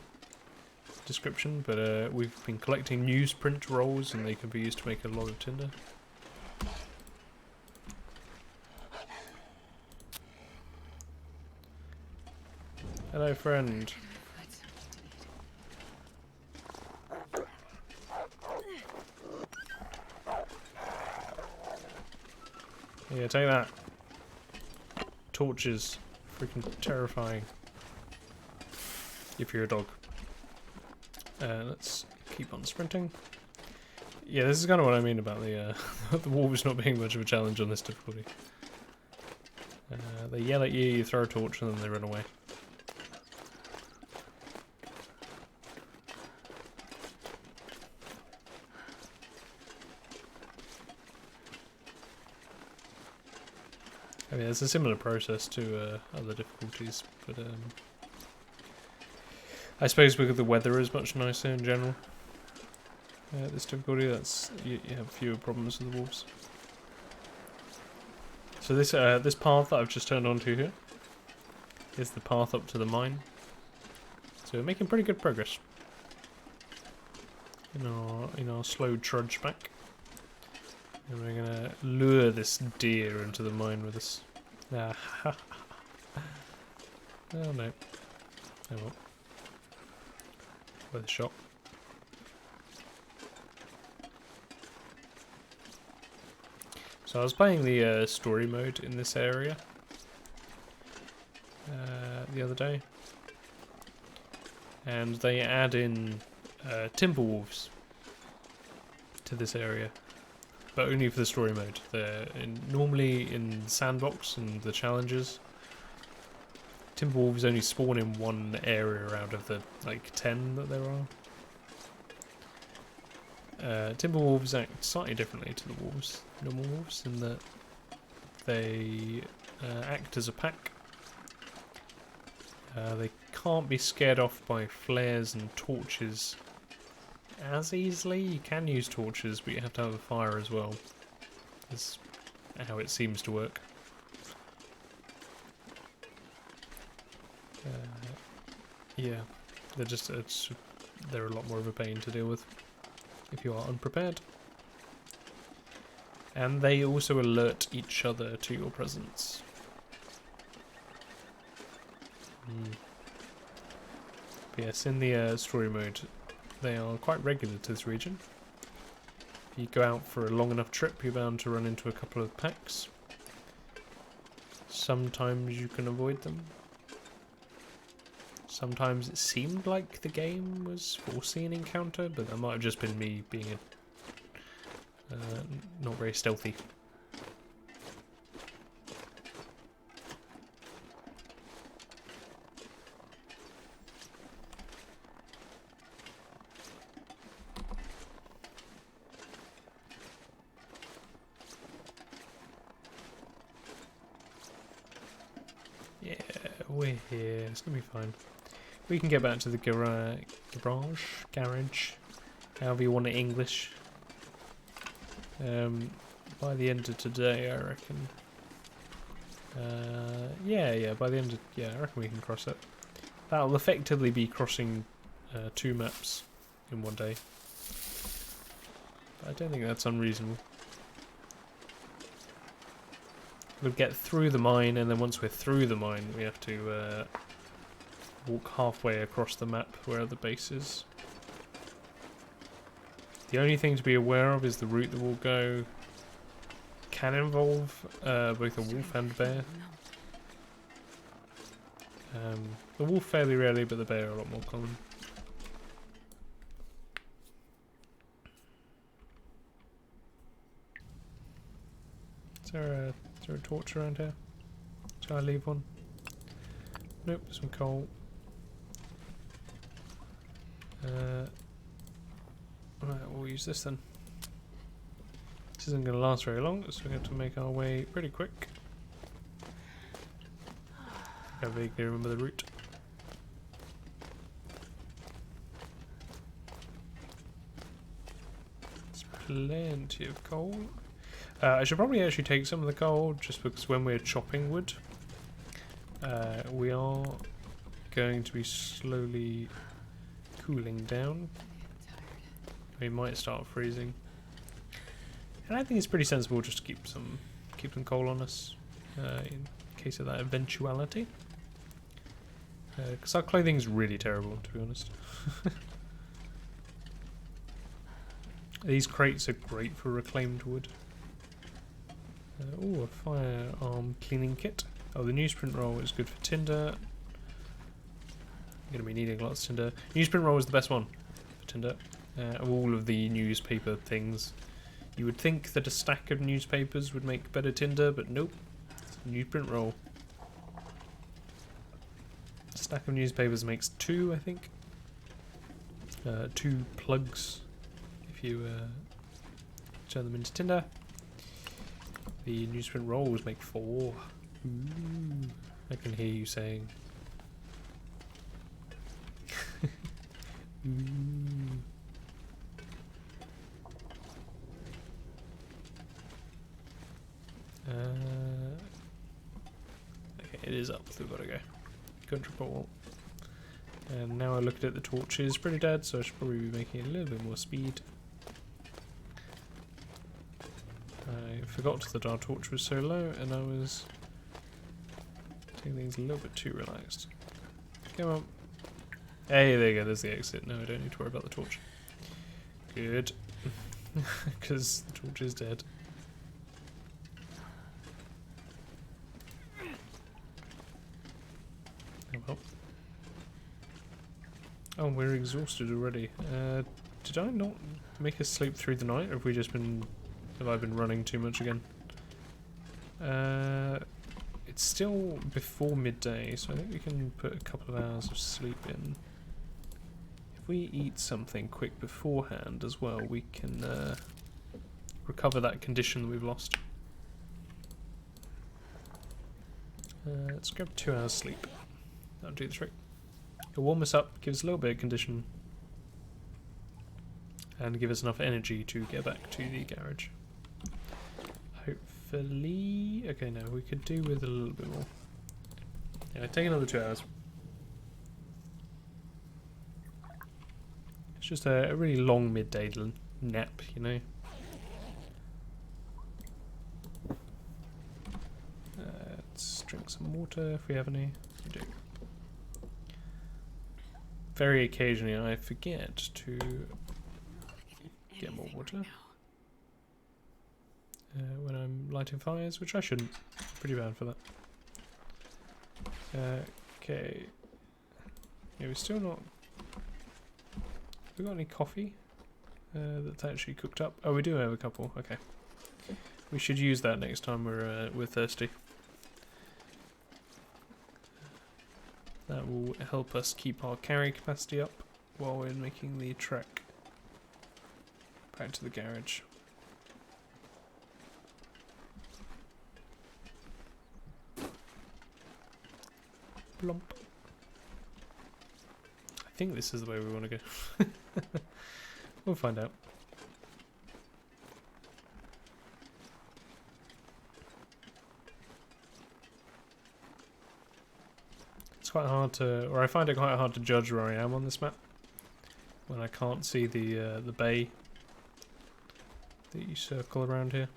description, but we've been collecting newsprint rolls and they can be used to make a lot of tinder. Hello friend. Yeah, take that. Torches. Freaking terrifying. If you're a dog. Let's keep on sprinting. Yeah, this is kind of what I mean about the the wolves not being much of a challenge on this difficulty. They yell at you, you throw a torch, and then they run away. I mean, it's a similar process to other difficulties, but I suppose because the weather is much nicer in general. This difficulty, you have fewer problems with the wolves. So this this path that I've just turned onto here is the path up to the mine. So we're making pretty good progress in our slow trudge back. And we're gonna lure this deer into the mine with us. Ah, oh no. Oh well. Worth a shot. So I was playing the story mode in this area the other day, and they add in timber wolves to this area, but only for the story mode. They're normally in sandbox and the challenges. Timber wolves only spawn in one area out of the like 10 that there are. Timber wolves act slightly differently to the normal wolves, in that they act as a pack. They can't be scared off by flares and torches as easily. You can use torches, but you have to have a fire as well. That's how it seems to work. Yeah, they're a lot more of a pain to deal with if you are unprepared. And they also alert each other to your presence. But yes, in the story mode, they are quite regular to this region. If you go out for a long enough trip, you're bound to run into a couple of packs. Sometimes you can avoid them. Sometimes it seemed like the game was forcing an encounter, but that might have just been me being not very stealthy. Yeah, we're here. It's gonna be fine. We can get back to the garage, however you want it English. By the end of today, I reckon. By the end of I reckon we can cross it. That'll effectively be crossing 2 maps in one day. But I don't think that's unreasonable. We'll get through the mine, and then once we're through the mine, we have to walk halfway across the map where the base is. The only thing to be aware of is the route that we'll go can involve both a wolf and bear. The wolf fairly rarely, but the bear are a lot more common. Is there a torch around here? Shall I leave one? Nope, some coal. Right, we'll use this then. This isn't going to last very long, so we have to make our way pretty quick. I vaguely remember the route. There's plenty of coal. I should probably actually take some of the coal, just because when we're chopping wood, we are going to be slowly cooling down. We might start freezing, and I think it's pretty sensible just to keep some coal on us in case of that eventuality. Because our clothing's really terrible, to be honest. These crates are great for reclaimed wood. Oh, a firearm cleaning kit. Oh, the newsprint roll is good for tinder. You're going to be needing lots of tinder. Newsprint roll is the best one for tinder. Of all of the newspaper things, you would think that a stack of newspapers would make better tinder, but nope. It's a newsprint roll. A stack of newspapers makes 2, I think. 2 plugs if you turn them into tinder. The newsprint rolls make 4. Ooh, I can hear you saying. Ooh. Okay, it is up, so we've got to go. Country port. And now I looked at the torch is pretty dead, so I should probably be making a little bit more speed. I forgot that our torch was so low, and I was taking things a little bit too relaxed. Come on. Hey, there you go, there's the exit. No, I don't need to worry about the torch. Good. Because the torch is dead. Oh well. Oh, we're exhausted already. Did I not make us sleep through the night, or have we just been... Have I been running too much again? It's still before midday, so I think we can put a couple of hours of sleep in. If we eat something quick beforehand as well, we can recover that condition that we've lost. Let's grab 2 hours sleep. That'll do the trick. It'll warm us up, give us a little bit of condition, and give us enough energy to get back to the garage. Hopefully... Okay, no, we could do with a little bit more. Yeah, take another 2 hours. It's just a really long midday nap, you know. Let's drink some water if we have any. We do. Very occasionally I forget to get more water when I'm lighting fires, which I shouldn't. Pretty bad for that. Okay. Yeah, we're still not... Have we got any coffee that's actually cooked up? Oh, we do have a couple. Okay. We should use that next time we're thirsty. That will help us keep our carry capacity up while we're making the trek back to the garage. Blump. I think this is the way we want to go. We'll find out. It's quite hard to, or I find it quite hard to judge where I am on this map when I can't see the bay that you circle around here.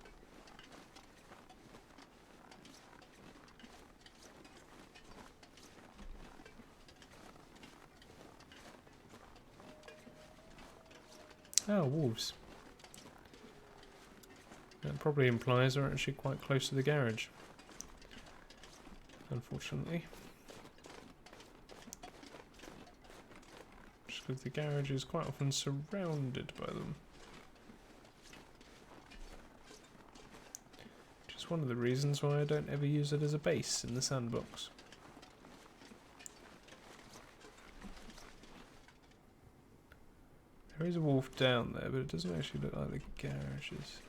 Oh, wolves. That probably implies they're actually quite close to the garage. Unfortunately. Just because the garage is quite often surrounded by them. Which is one of the reasons why I don't ever use it as a base in the sandbox. There is a wolf down there, but it doesn't actually look like the garage is.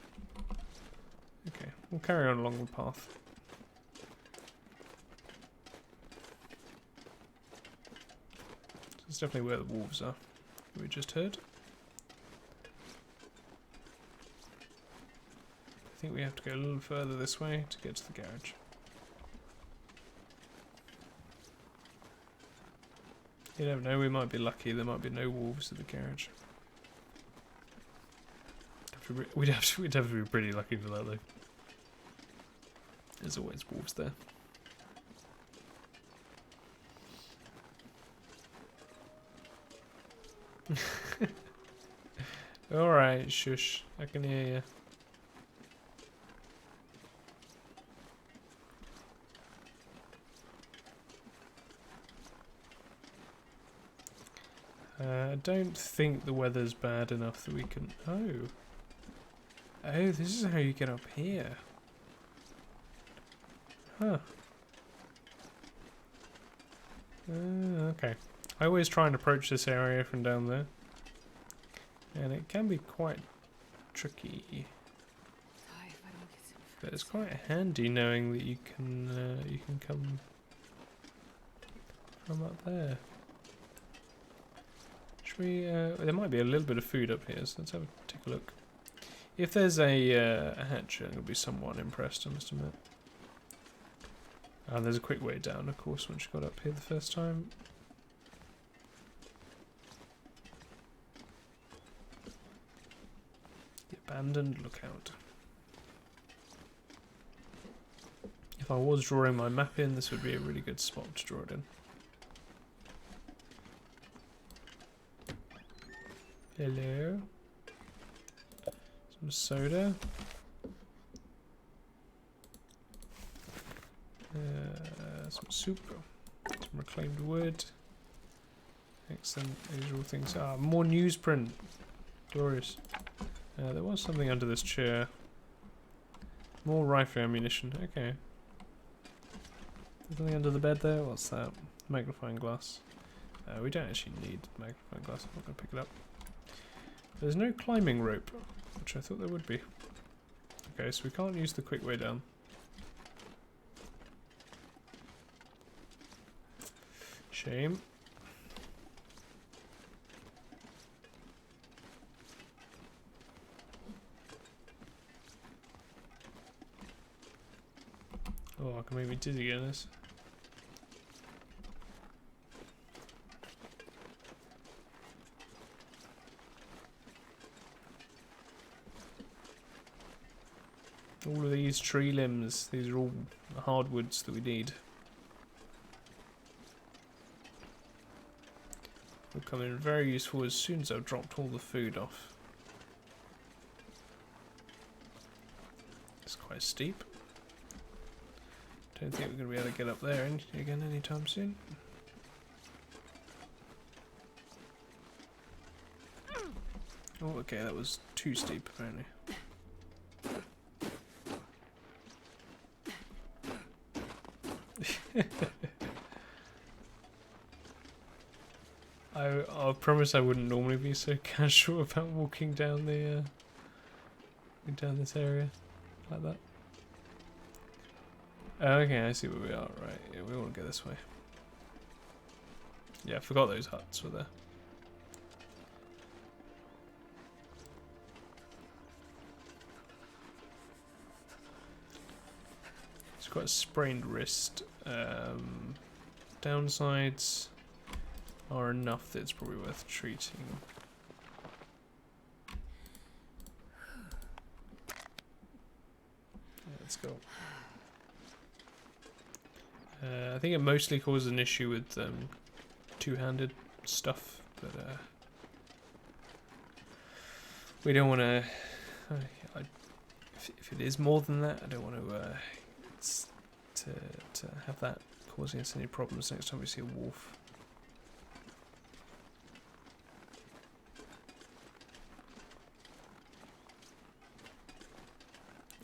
Okay, we'll carry on along the path. It's definitely where the wolves are, that we just heard. I think we have to go a little further this way to get to the garage. You never know, we might be lucky, there might be no wolves at the garage. We'd have to be pretty lucky for that though. There's always wolves there. Alright, shush. I can hear you. I don't think the weather's bad enough that we can... Oh. Oh, this is how you get up here. Huh. Okay. I always try and approach this area from down there. And it can be quite tricky. But it's quite handy knowing that you can come from up there. Should we, there might be a little bit of food up here, so let's take a look. If there's a hatch, I'm going to be somewhat impressed, I must admit. And there's a quick way down, of course, once you got up here the first time. The abandoned lookout. If I was drawing my map in, this would be a really good spot to draw it in. Hello. Some soda. Some soup. Some reclaimed wood. Excellent. These are all things. Ah, more newsprint. Glorious. There was something under this chair. More rifle ammunition. Okay. Something under the bed there? What's that? Magnifying glass. We don't actually need magnifying glass. I'm not going to pick it up. There's no climbing rope, which I thought there would be. Okay, so we can't use the quick way down. Shame. Oh, I can make me dizzy again this. All of these tree limbs, these are all hardwoods that we need. Will come in very useful as soon as I've dropped all the food off. It's quite steep. Don't think we're going to be able to get up there again anytime soon. Oh, okay, that was too steep apparently. I promise I wouldn't normally be so casual about walking down the down this area like that. Okay, I see where we are. Right, yeah, we want to go this way. Yeah, I forgot those huts were there. It's got a sprained wrist. Downsides are enough that it's probably worth treating. Let's go. I think it mostly causes an issue with two-handed stuff, but we don't want to. If it is more than that, I don't want to have that causing us any problems next time we see a wolf.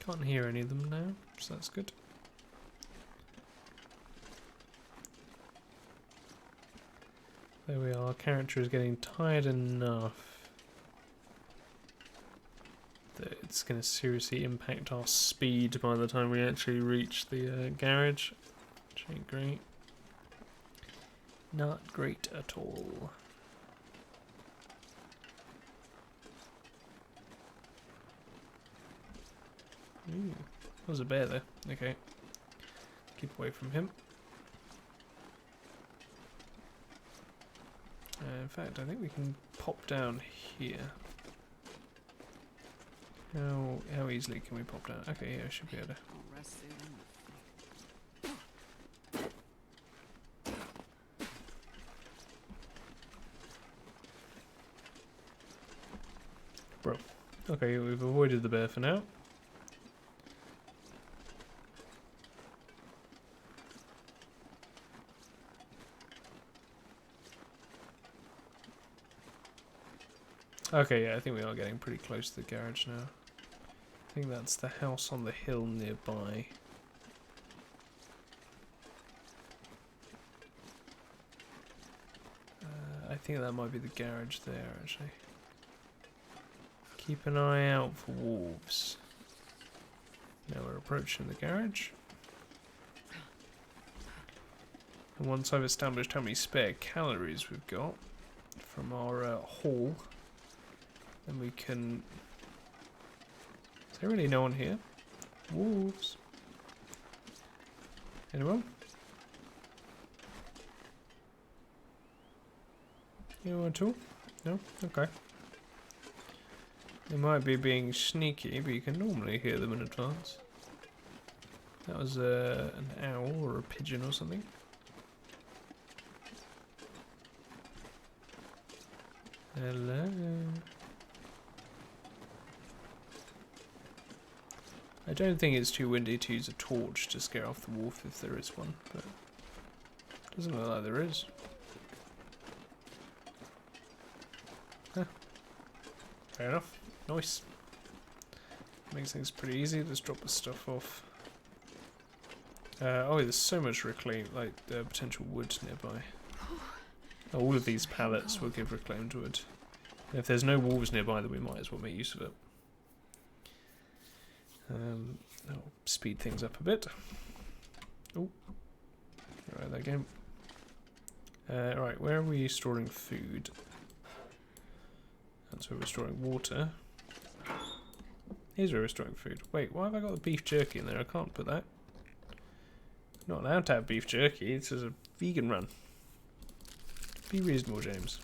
Can't hear any of them now, so that's good. There we are, our character is getting tired enough that it's going to seriously impact our speed by the time we actually reach the garage, which ain't great. Not great at all. Ooh, there's a bear there. Okay. Keep away from him. In fact, I think we can pop down here. How easily can we pop down? Okay, yeah, I should be able to. Bro. Okay, we've avoided the bear for now. Okay, yeah, I think we are getting pretty close to the garage now. I think that's the house on the hill nearby. I think that might be the garage there, actually. Keep an eye out for wolves. Now we're approaching the garage. And once I've established how many spare calories we've got from our haul, then we can... Is there really no one here? Wolves. Anyone? Anyone at all? No? Okay. They might be being sneaky, but you can normally hear them in advance. That was an owl or a pigeon or something. Hello. I don't think it's too windy to use a torch to scare off the wolf if there is one, but it doesn't look like there is. Fair enough. Nice. Makes things pretty easy. Let's drop the stuff off. Oh, there's so much reclaim, like potential wood nearby. All of these pallets will give reclaimed wood. And if there's no wolves nearby, then we might as well make use of it. That'll speed things up a bit. Oh, right there again. Right, where are we storing food? That's where we're storing water. Here's where we're storing food. Wait, why have I got the beef jerky in there? I can't put that. I'm not allowed to have beef jerky. This is a vegan run. Be reasonable, James.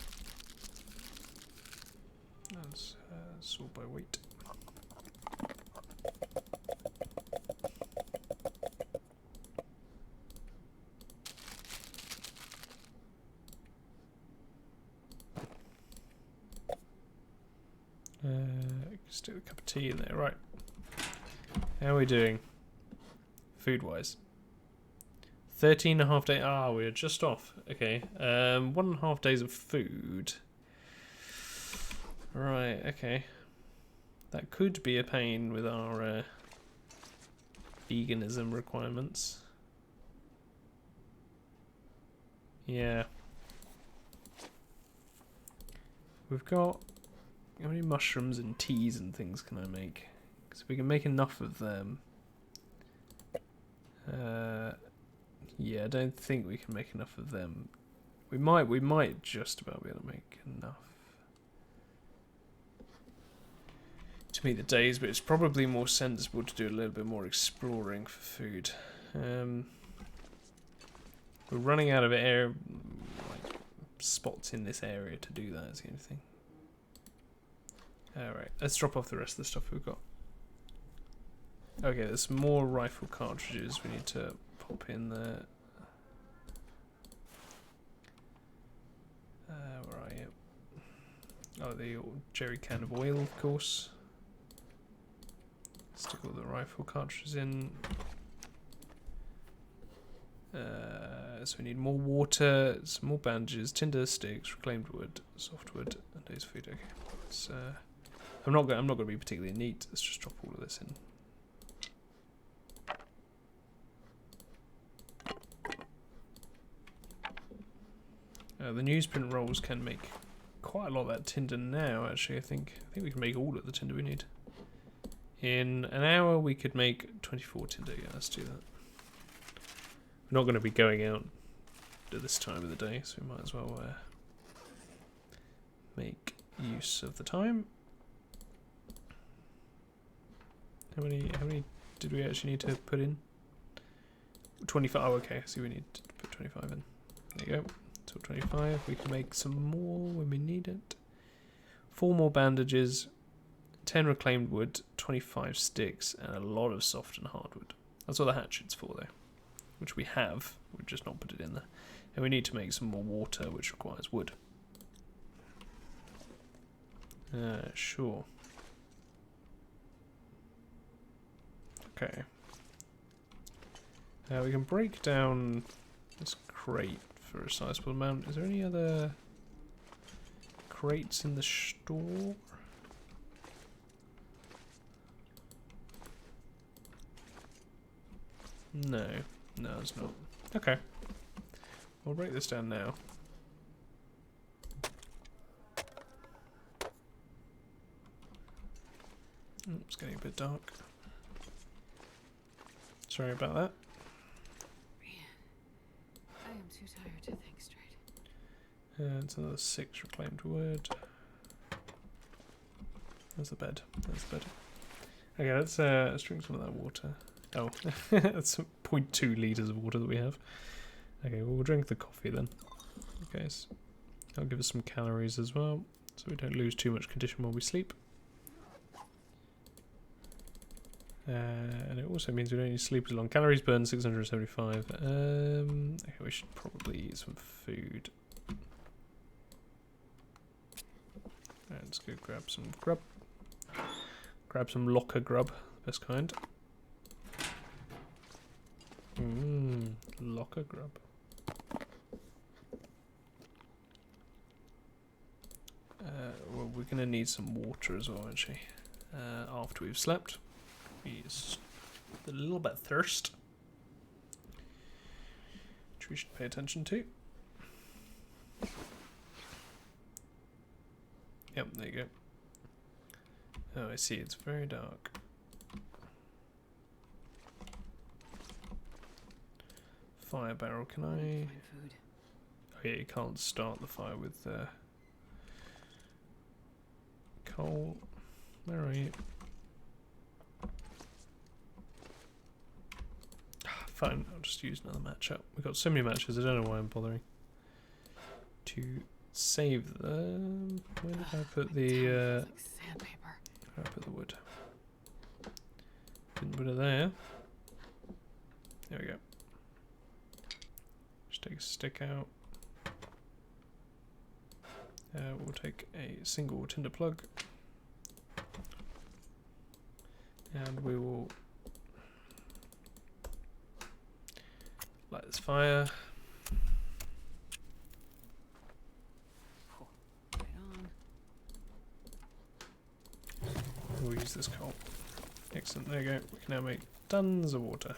That's sort by weight. Stick a cup of tea in there, right? How are we doing? Food-wise. 13.5 days. Ah, we're just off. Okay. 1.5 days of food. Right, okay. That could be a pain with our veganism requirements. Yeah. We've got... How many mushrooms and teas and things can I make? Because we can make enough of them. Yeah, I don't think we can make enough of them. We might just about be able to make enough to meet the days, but it's probably more sensible to do a little bit more exploring for food. We're running out of air, like spots in this area to do that. Is the only thing. Alright, let's drop off the rest of the stuff we've got. Okay, there's more rifle cartridges we need to pop in there. Where are you? Oh, the jerry can of oil, of course. Stick all the rifle cartridges in. So we need more water, some more bandages, tinder, sticks, reclaimed wood, softwood, and days food. Okay, it's I'm not going to be particularly neat. Let's just drop all of this in. The newsprint rolls can make quite a lot of that tinder now. Actually, I think we can make all of the tinder we need. In an hour, we could make 24 tinder. Yeah, let's do that. We're not going to be going out at this time of the day, so we might as well make use of the time. How many did we actually need to put in? 25. Oh, okay. So we need to put 25 in. There you go. So 25. We can make some more when we need it. 4 more bandages, 10 reclaimed wood, 25 sticks, and a lot of soft and hardwood. That's what the hatchet's for, though, which we have. We've just not put it in there. And we need to make some more water, which requires wood. Sure. Okay. We can break down this crate for a sizable amount. Is there any other crates in the store? No, it's not. Okay. We'll break this down now. It's getting a bit dark. Sorry about that. Man, I am too tired to think straight. And it's another 6 reclaimed wood. There's the bed. There's the bed. Okay, let's drink some of that water. Oh, that's 0.2 litres of water that we have. Okay, well, we'll drink the coffee then. Okay, so that'll give us some calories as well, so we don't lose too much condition while we sleep. And it also means we don't need to sleep as long. Calories burned 675. Okay, we should probably eat some food. Right, let's go grab some grub. Grab some locker grub, best kind. Locker grub. well, we're going to need some water as well, actually. After we've slept. We're a little bit thirst. Which we should pay attention to. Yep, there you go. Oh, I see, it's very dark. Fire barrel, can I... Food. Oh yeah, you can't start the fire with coal. Where are you? Fine, I'll just use another match up. We've got so many matches, I don't know why I'm bothering to save them. Where did I put the Like sandpaper. where did I put the wood? Didn't put it there. There we go. Just take a stick out. We'll take a single tinder plug. And we will light this fire. Right on. We'll use this coal. Excellent, there you go. We can now make tons of water.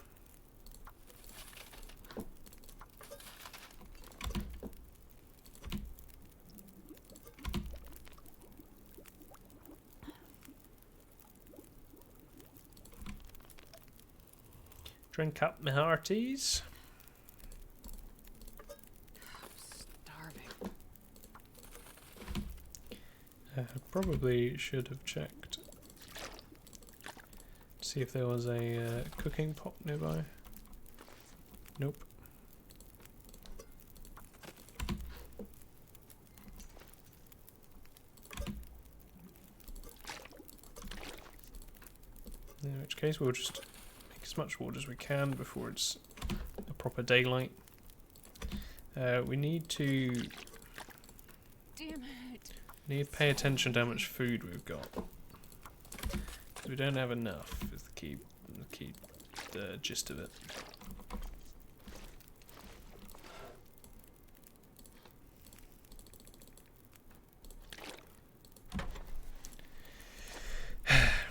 Drink up, my hearties. Starving. Probably should have checked to see if there was a cooking pot nearby. Nope. In which case we'll just make as much water as we can before it's a proper daylight. We need to Damn it. pay attention to how much food we've got. 'Cause we don't have enough is the key gist of it.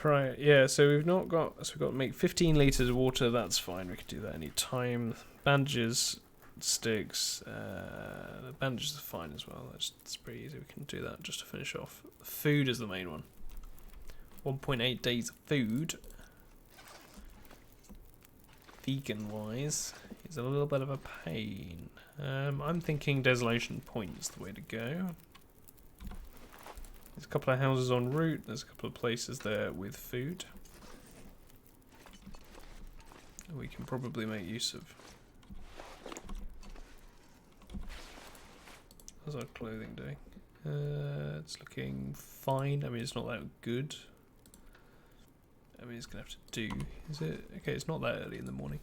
Right, yeah, so we've got to make 15 litres of water, that's fine, we can do that any time. Bandages, sticks, bandages are fine as well, that's pretty easy, we can do that just to finish off. Food is the main one. 1.8 days of food, vegan wise, is a little bit of a pain. I'm thinking Desolation Point is the way to go. There's a couple of houses en route, there's a couple of places there with food. We can probably make use of. How's our clothing doing? It's looking fine, I mean it's not that good. I mean it's going to have to do, is it? Okay, it's not that early in the morning.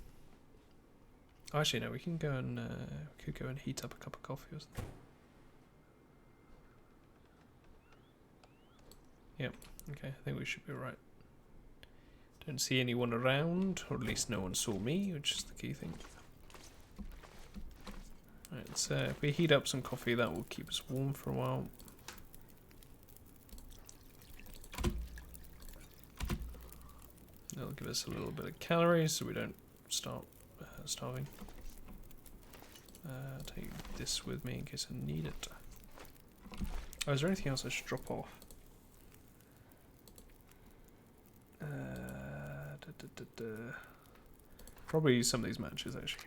Oh, actually no, we can go and, we could go and heat up a cup of coffee or something. Yep, okay, I think we should be right. Don't see anyone around, or at least no one saw me, which is the key thing. Right, so if we heat up some coffee, that will keep us warm for a while. That'll give us a little bit of calories so we don't start starving. Take this with me in case I need it. Oh, is there anything else I should drop off? Probably some of these matches actually.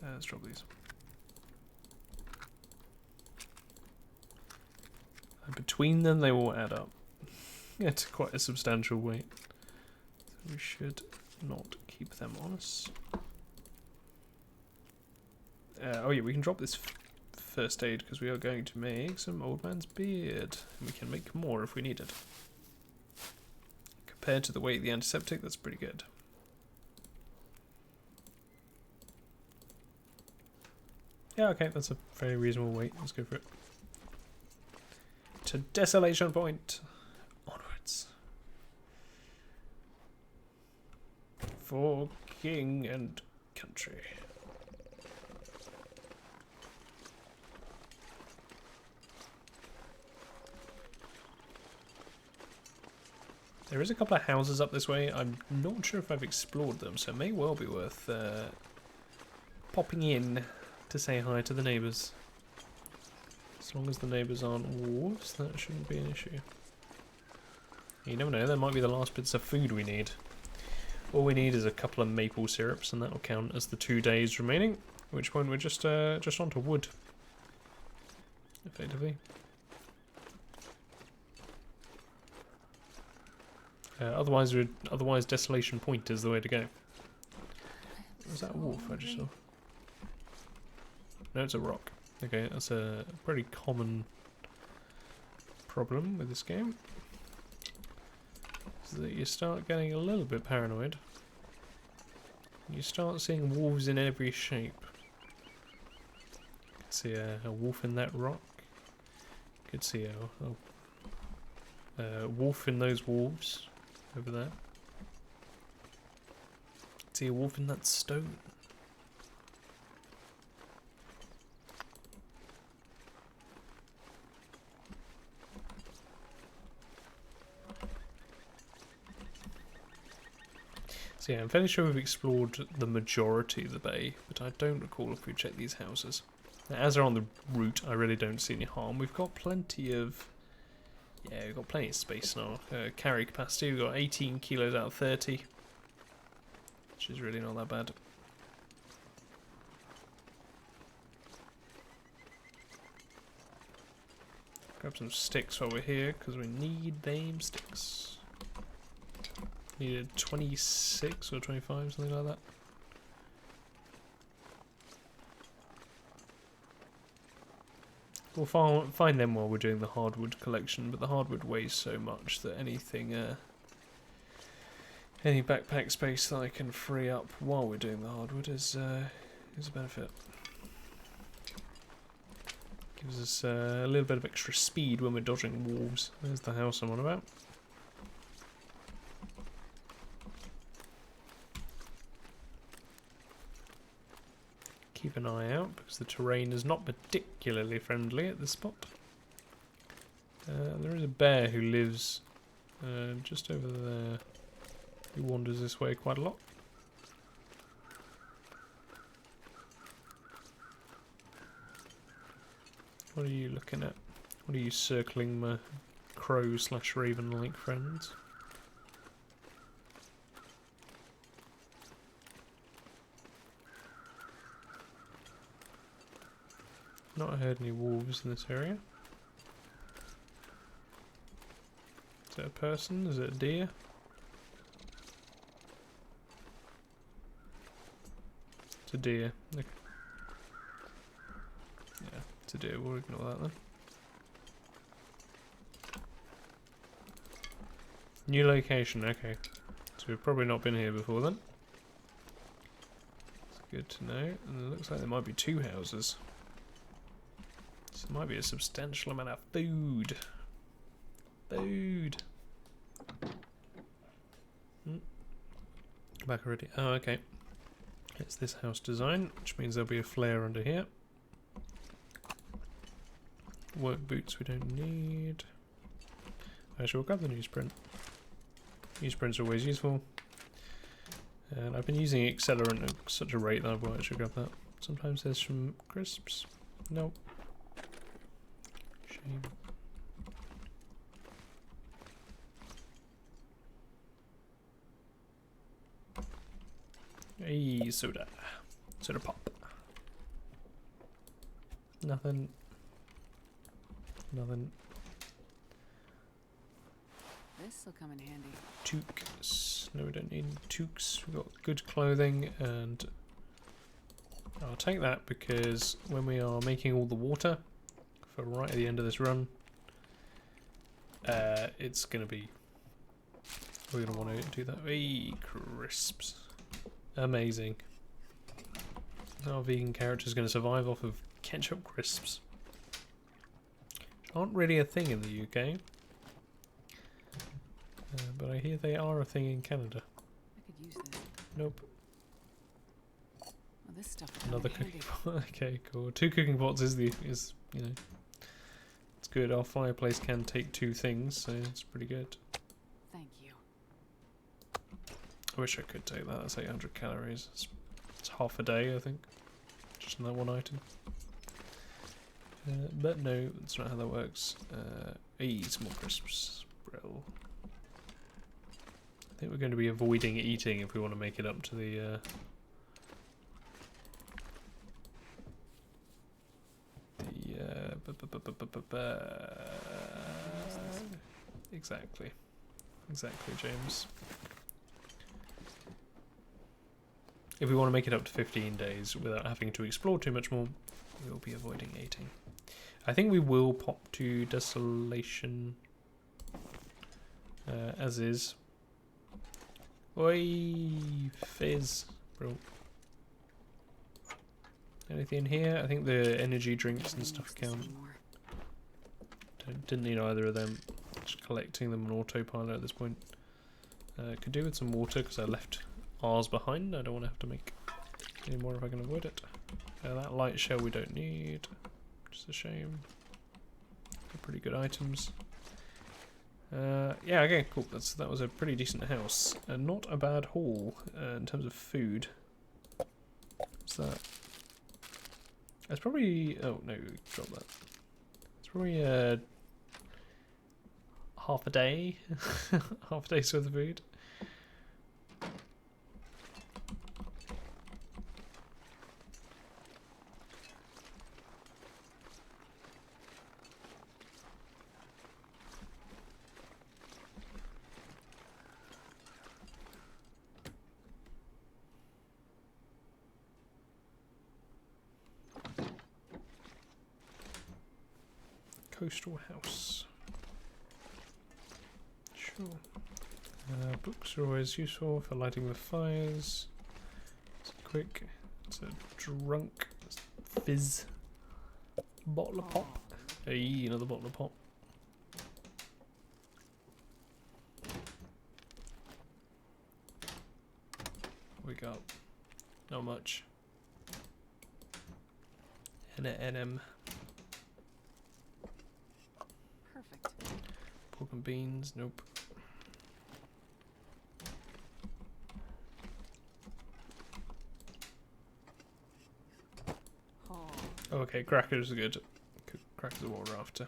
Let's drop these. And between them they will add up. It's quite a substantial weight. So we should not keep them on us. Oh yeah, we can drop this first aid because we are going to make some old man's beard. And we can make more if we need it. Compared to the weight of the antiseptic, that's pretty good. Yeah, okay, that's a very reasonable weight. Let's go for it. To Desolation Point. Onwards. For king and country. There is a couple of houses up this way. I'm not sure if I've explored them, so it may well be worth popping in to say hi to the neighbours. As long as the neighbours aren't wolves, that shouldn't be an issue. You never know, there might be the last bits of food we need. All we need is a couple of maple syrups, and that will count as the 2 days remaining. At which point we're just onto wood, effectively. Otherwise, Desolation Point is the way to go. Was that a wolf I just saw? No, it's a rock. Okay, that's a pretty common problem with this game. Is that you start getting a little bit paranoid. You start seeing wolves in every shape. Could see a wolf in that rock. Could see a wolf in those wolves over there. Could see a wolf in that stone. So yeah, I'm fairly sure we've explored the majority of the bay, but I don't recall if we checked these houses. Now, as they're on the route, I really don't see any harm. We've got plenty of... Yeah, we've got plenty of space now. Carry capacity, we've got 18 kilos out of 30. Which is really not that bad. Grab some sticks while we're here, because we need them sticks. Needed 26 or 25, something like that. We'll find them while we're doing the hardwood collection, but the hardwood weighs so much that anything, any backpack space that I can free up while we're doing the hardwood is a benefit. Gives us a little bit of extra speed when we're dodging wolves. There's the house I'm on about. Keep an eye out because the terrain is not particularly friendly at this spot. There is a bear who lives just over there. He wanders this way quite a lot. What are you looking at? What are you circling, my crow/raven-like friends? Not heard any wolves in this area. Is it a person? Is it a deer? It's a deer. Okay. Yeah, it's a deer. We'll ignore that then. New location. Okay. So we've probably not been here before then. It's good to know. And it looks like there might be 2 houses. So there might be a substantial amount of food. Food. Back already. Oh, okay. It's this house design, which means there'll be a flare under here. Work boots we don't need. Actually, we'll grab the newsprint. Newsprint's always useful. And I've been using accelerant at such a rate that I won't actually grab that. Sometimes there's some crisps. Nope. Shame. Hey, soda. Soda pop. Nothing. Nothing. This will come in handy. Toques. No, we don't need toques. We've got good clothing, and I'll take that because when we are making all the water for right at the end of this run, it's going to be... We're going to want to do that. Hey, crisps. Amazing. Our vegan character's going to survive off of ketchup crisps. Which aren't really a thing in the UK. But I hear they are a thing in Canada. I could use this. Nope. Well, this stuff will come Another in cooking handy. pot. Okay, cool. 2 cooking pots is you know, it's good. Our fireplace can take 2 things, so it's pretty good. Thank you. wish I could take that. That's 800 calories. It's half a day, I think. Just in that one item. But no, that's not how that works. Some more crisps. Brill. I think we're going to be avoiding eating if we want to make it up to the... Exactly. Exactly, James. If we want to make it up to 15 days without having to explore too much more, we'll be avoiding eating. I think we will pop to Desolation as is. Oi, Fizz, bro. Anything here? I think the energy drinks and stuff count. Didn't need either of them. Just collecting them on autopilot at this point. Could do with some water because I left ours behind. I don't want to have to make any more if I can avoid it. That light shell we don't need. Just a shame. Got pretty good items. Yeah, okay, cool. That was a pretty decent house. Not a bad haul in terms of food. What's that? It's probably... Oh, no, drop that. It's probably half a day. Half a day's worth of food. Coastal house. Sure. Books are always useful for lighting the fires. It's quick. It's a drunk fizz. Bottle of pop. Hey, another bottle of pop. We got not much. And an NM. Pork and beans, nope. Okay, crackers are good. Crackers are what we're after.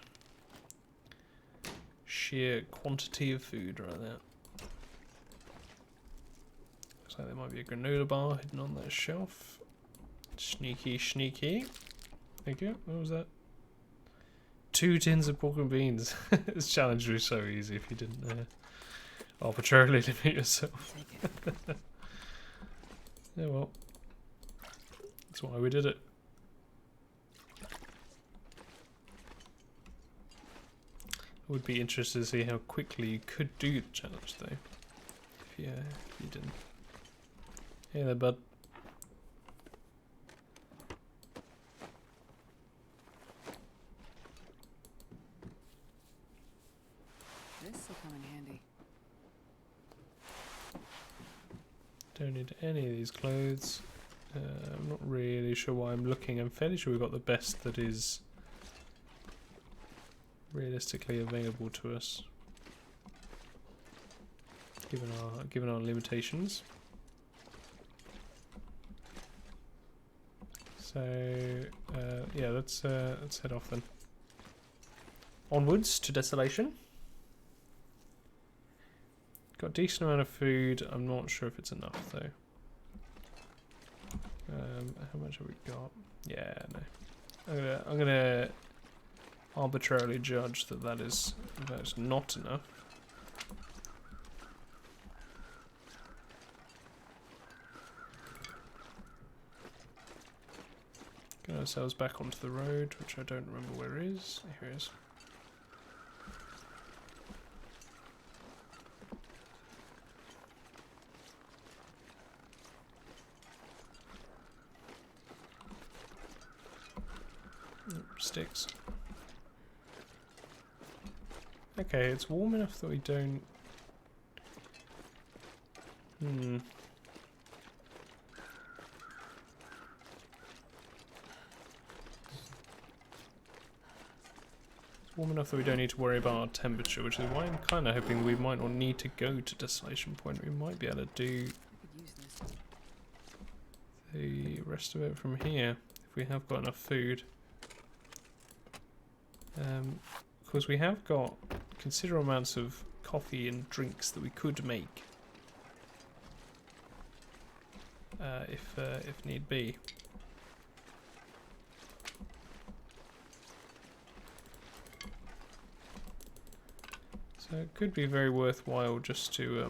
Sheer quantity of food right there. Looks like there might be a granola bar hidden on that shelf. Sneaky, sneaky. Thank you. What was that? 2 tins of pork and beans. This challenge would be so easy if you didn't arbitrarily limit yourself. Yeah, well, that's why we did it. I would be interested to see how quickly you could do the challenge, though. If you didn't. Hey there, bud. This will come in handy. Don't need any of these clothes. I'm not really sure why I'm looking. I'm fairly sure we've got the best that is realistically available to us, given our limitations. So yeah, let's head off then. Onwards to Desolation. Got a decent amount of food. I'm not sure if it's enough though. How much have we got? Yeah, no. I'm gonna arbitrarily judge that is not enough. Get ourselves back onto the road, which I don't remember where it is. Here it is. Sticks. Okay, it's warm enough that we don't... Warm enough that we don't need to worry about our temperature, which is why I'm kind of hoping we might not need to go to Desolation Point. We might be able to do the rest of it from here, if we have got enough food. Because we have got considerable amounts of coffee and drinks that we could make. If need be. So it could be very worthwhile just to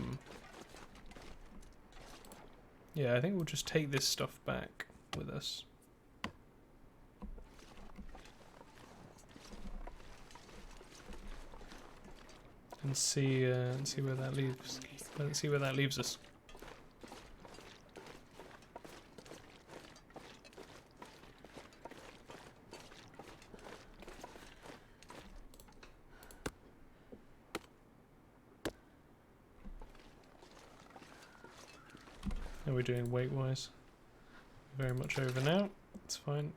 yeah, I think we'll just take this stuff back with us. And see where that leaves. Let's see where that leaves us. How are we doing weight-wise? Very much over now. It's fine.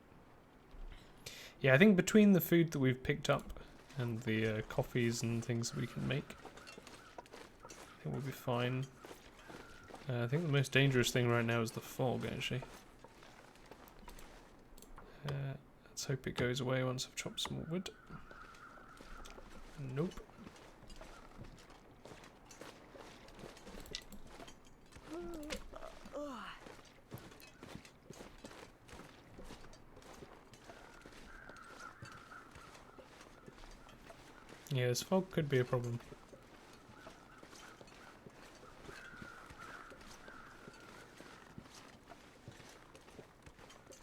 Yeah, I think between the food that we've picked up and the coffees and things that we can make, I think we'll be fine. I think the most dangerous thing right now is the fog, actually. Let's hope it goes away once I've chopped some more wood. Nope. Yeah, this fog could be a problem.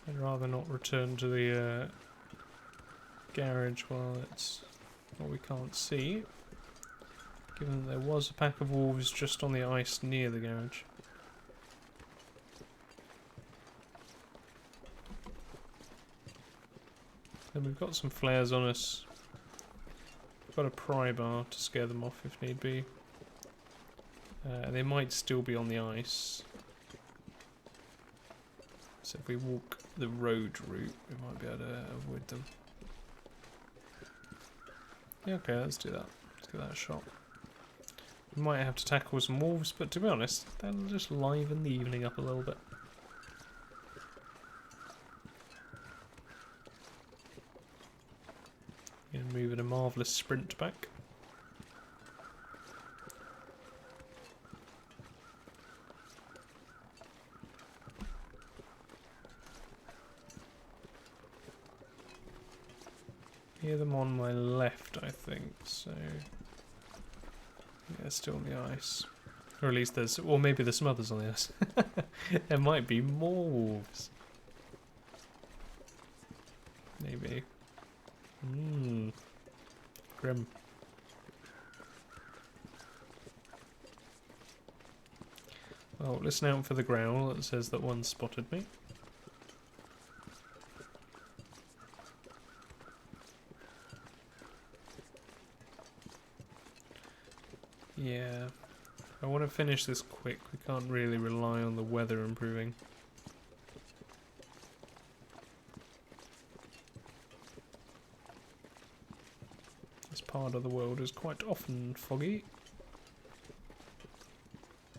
I'd rather not return to the garage while we can't see, given that there was a pack of wolves just on the ice near the garage. Then we've got some flares on us. Got a pry bar to scare them off if need be. They might still be on the ice. So if we walk the road route, we might be able to avoid them. Yeah, okay, let's do that. Let's give that a shot. We might have to tackle some wolves, but to be honest, that'll just liven the evening up a little bit. And move in a marvellous sprint back. Hear them on my left, I think, so yeah, still on the ice. Or at least there's, or maybe there's some others on the ice. There might be more wolves. Maybe. Grim. Well, listen out for the growl that says that one spotted me. Yeah. I want to finish this quick. We can't really rely on the weather improving. This part of the world is quite often foggy.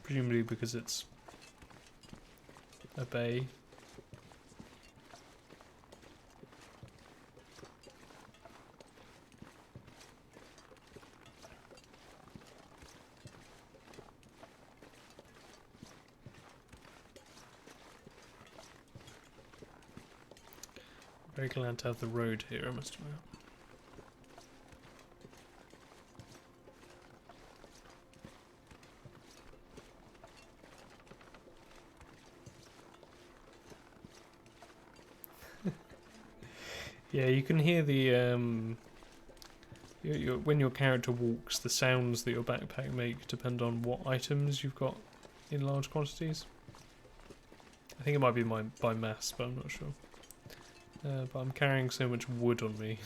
Presumably because it's a bay. Very glad to have the road here, I must admit. Yeah, you can hear the when your character walks, the sounds that your backpack make depend on what items you've got in large quantities. I think it might be by mass, but I'm not sure. But I'm carrying so much wood on me.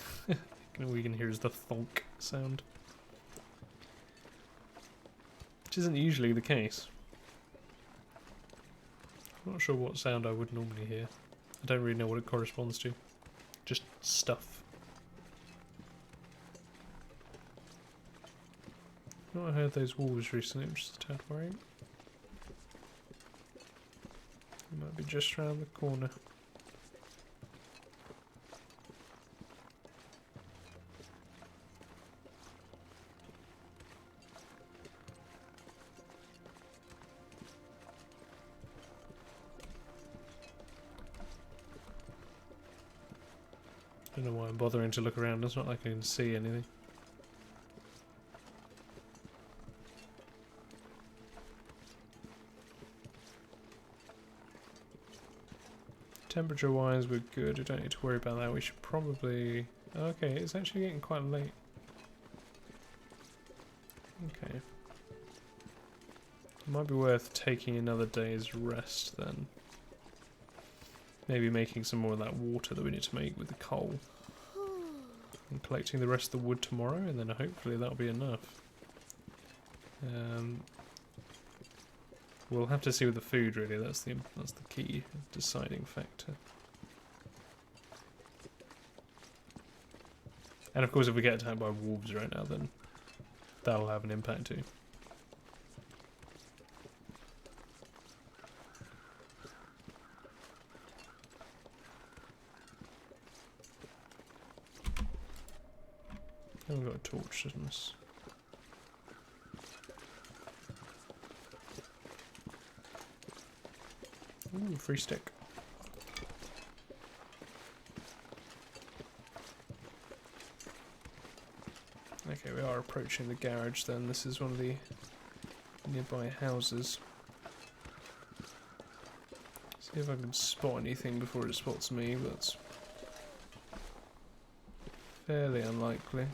All you can hear is the thonk sound, which isn't usually the case. I'm not sure what sound I would normally hear. I don't really know what it corresponds to. Just stuff. not heard those wolves recently, which is a tad worrying. They might be just around the corner. I don't know why I'm bothering to look around, it's not like I can see anything. Temperature wise we're good, we don't need to worry about that, we should probably... Okay, it's actually getting quite late. Okay. It might be worth taking another day's rest then. Maybe making some more of that water that we need to make with the coal. And collecting the rest of the wood tomorrow, and then hopefully that'll be enough. We'll have to see with the food really, that's the key deciding factor. And of course if we get attacked by wolves right now then that'll have an impact too. We've got a torch, doesn't this? Ooh, free stick. Okay, we are approaching the garage then. This is one of the nearby houses. See if I can spot anything before it spots me, but it's fairly unlikely.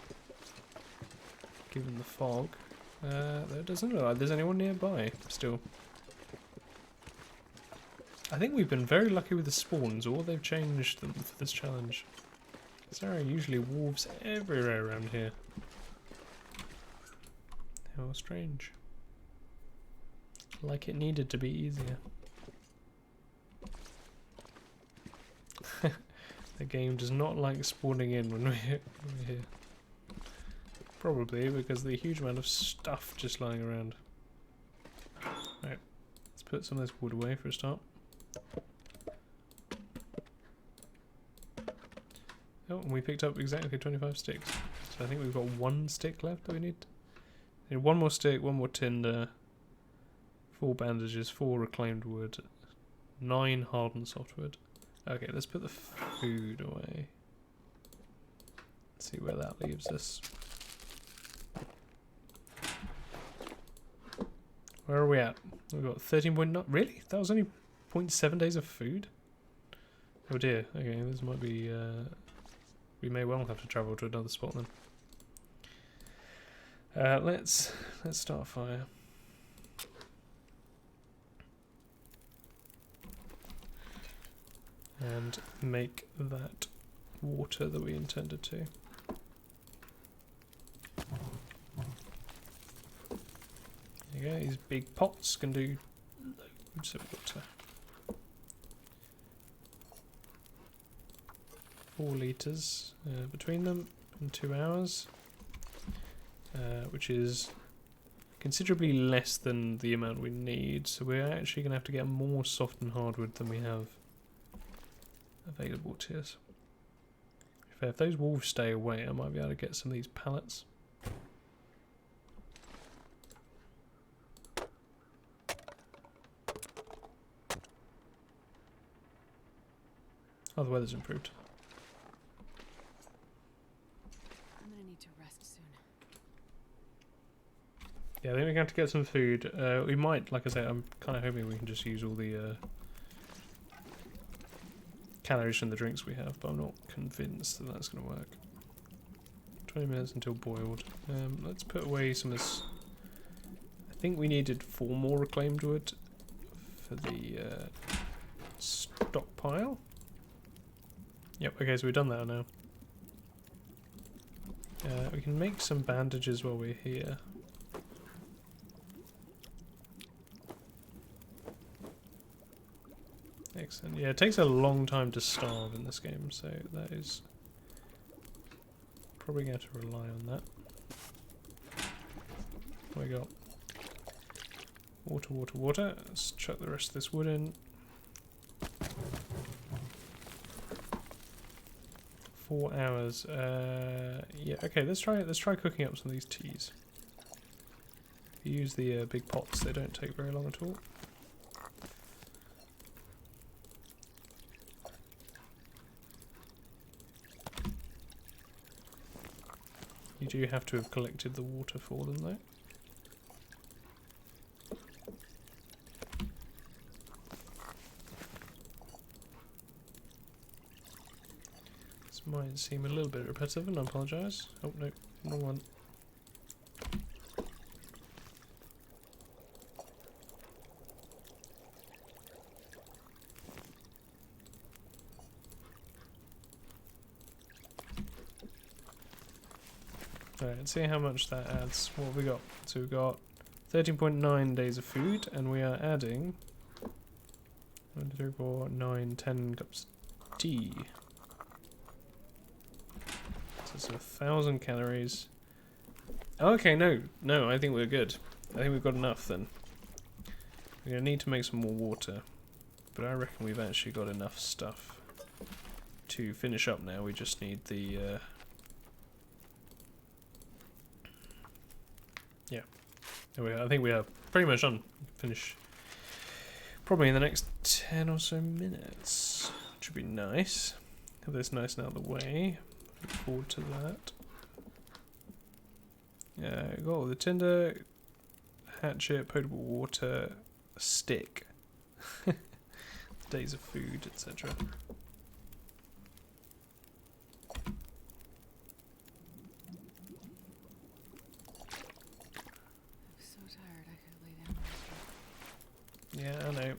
Given the fog. There doesn't look like there's anyone nearby still. I think we've been very lucky with the spawns, or they've changed them for this challenge. There are usually wolves everywhere around here. How strange. Like it needed to be easier. The game does not like spawning in when we're here. Probably because of the huge amount of stuff just lying around. Right, let's put some of this wood away for a start. Oh, and we picked up exactly 25 sticks. So I think we've got one stick left that we need. One more stick, one more tinder, 4 bandages, 4 reclaimed wood, 9 hardened softwood. Okay, let's put the food away. Let's see where that leaves us. Where are we at? We've got 13.9. Really? That was only 0.7 days of food? Oh dear. Okay, this might be... we may well have to travel to another spot then. Let's start a fire. And make that water that we intended to. There you go, these big pots can do loads of water. 4 litres between them in 2 hours, which is considerably less than the amount we need, so we're actually going to have to get more soft and hardwood than we have available to us. If those wolves stay away, I might be able to get some of these pallets. Oh, the weather's improved. I'm gonna need to rest soon. Yeah, I think we're going to have to get some food. We might, like I say, I'm kind of hoping we can just use all the calories from the drinks we have, but I'm not convinced that that's going to work. 20 minutes until boiled. Let's put away some of this. I think we needed 4 more reclaimed wood for the stockpile. Yep, okay, so we've done that now. We can make some bandages while we're here. Excellent. Yeah, it takes a long time to starve in this game, so that is probably going to rely on that. What we got? Water, water, water. Let's chuck the rest of this wood in. 4 hours. Yeah. Okay. Let's try cooking up some of these teas. If you use the big pots, they don't take very long at all. You do have to have collected the water for them, though. This might seem a little bit repetitive, and I apologise. Oh no, wrong one. Alright, let's see how much that adds. What have we got? So we've got 13.9 days of food, and we are adding 1, 2, 3, 4, 9, 10 cups of tea. So it's 1,000 calories. Okay, no, I think we're good. I think we've got enough then. We're going to need to make some more water, but I reckon we've actually got enough stuff to finish up now. We just need the... yeah, there we are. I think we are pretty much on. Finish probably in the next 10 or so minutes, which would be nice. Have this nice and out of the way. Look forward to that. Got all the tinder, hatchet, potable water, a stick, days of food, etc. Yeah, I know.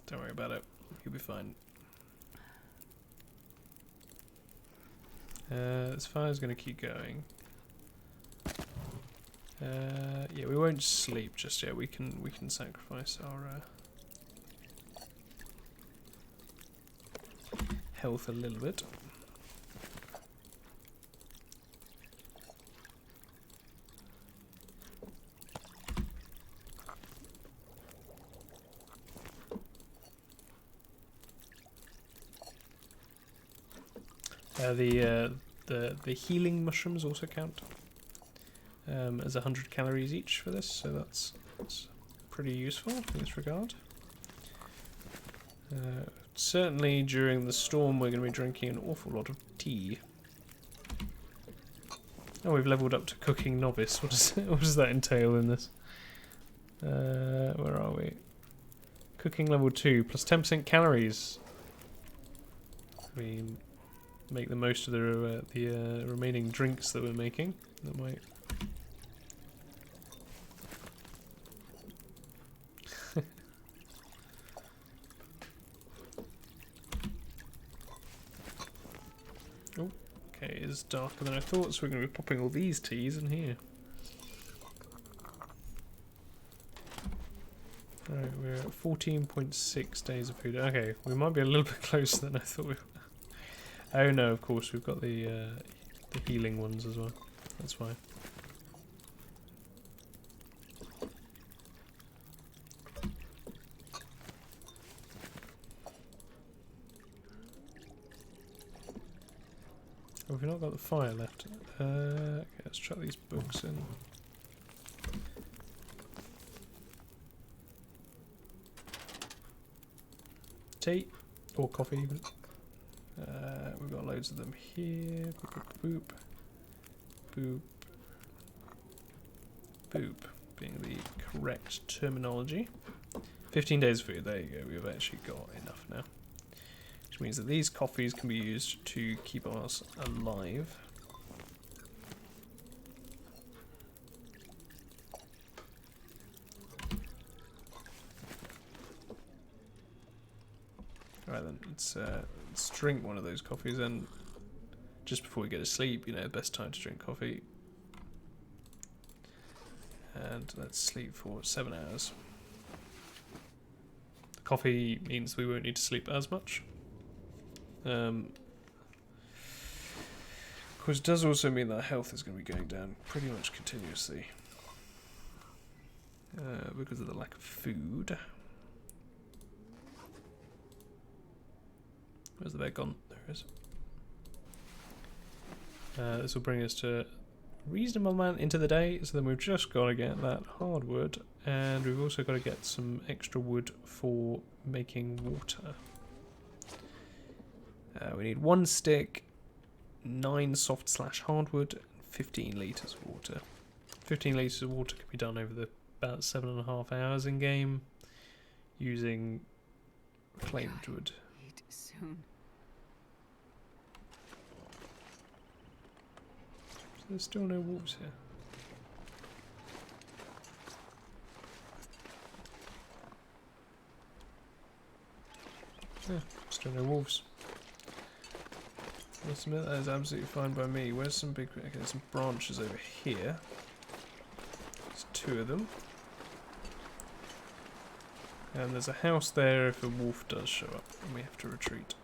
Don't worry about it. You'll be fine. This fire's going to keep going. Yeah, we won't sleep just yet. We can sacrifice our health a little bit. The healing mushrooms also count as 100 calories each for this, so that's pretty useful in this regard. Certainly during the storm we're going to be drinking an awful lot of tea. Oh, we've leveled up to cooking novice. What does that entail in this? Where are we? Cooking level 2 plus 10% calories. We make the most of the remaining drinks that we're making. That might. Oh, okay, it's darker than I thought, so we're going to be popping all these teas in here. Alright, we're at 14.6 days of food. Okay, we might be a little bit closer than I thought we were. Oh no, of course, we've got the healing ones as well. That's fine. Oh, we've not got the fire left. Okay, let's chuck these books in. Tea, or coffee even. We've got loads of them here. Boop, boop, boop, boop, being the correct terminology. 15 days of food, there you go, we've actually got enough now. Which means that these coffees can be used to keep us alive. Right then, let's drink one of those coffees, and just before we go to sleep, you know, best time to drink coffee. And let's sleep for 7 hours. The coffee means we won't need to sleep as much. Of course, it does also mean that our health is going to be going down pretty much continuously. because of the lack of food. Where's the bed gone? There it is. This will bring us to a reasonable amount into the day, so then we've just got to get that hardwood, and we've also got to get some extra wood for making water. We need 1 stick, 9 soft / hardwood, and 15 litres of water. 15 litres of water can be done over about 7.5 hours in game using reclaimed wood. Eat soon. So there's still no wolves here. Yeah, still no wolves. I'll admit that is absolutely fine by me. Where's some big... Okay, there's some branches over here. There's 2 of them. And there's a house there if a wolf does show up and we have to retreat.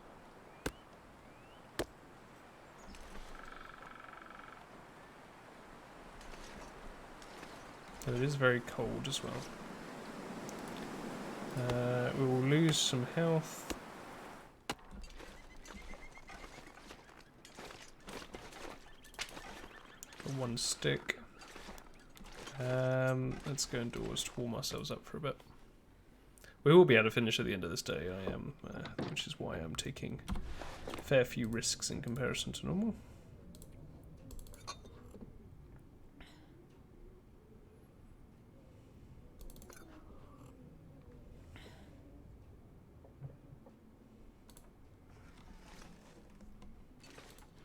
And it is very cold as well. We will lose some health. For 1 stick. Let's go indoors to warm ourselves up for a bit. We will be able to finish at the end of this day, I am, which is why I'm taking a fair few risks in comparison to normal.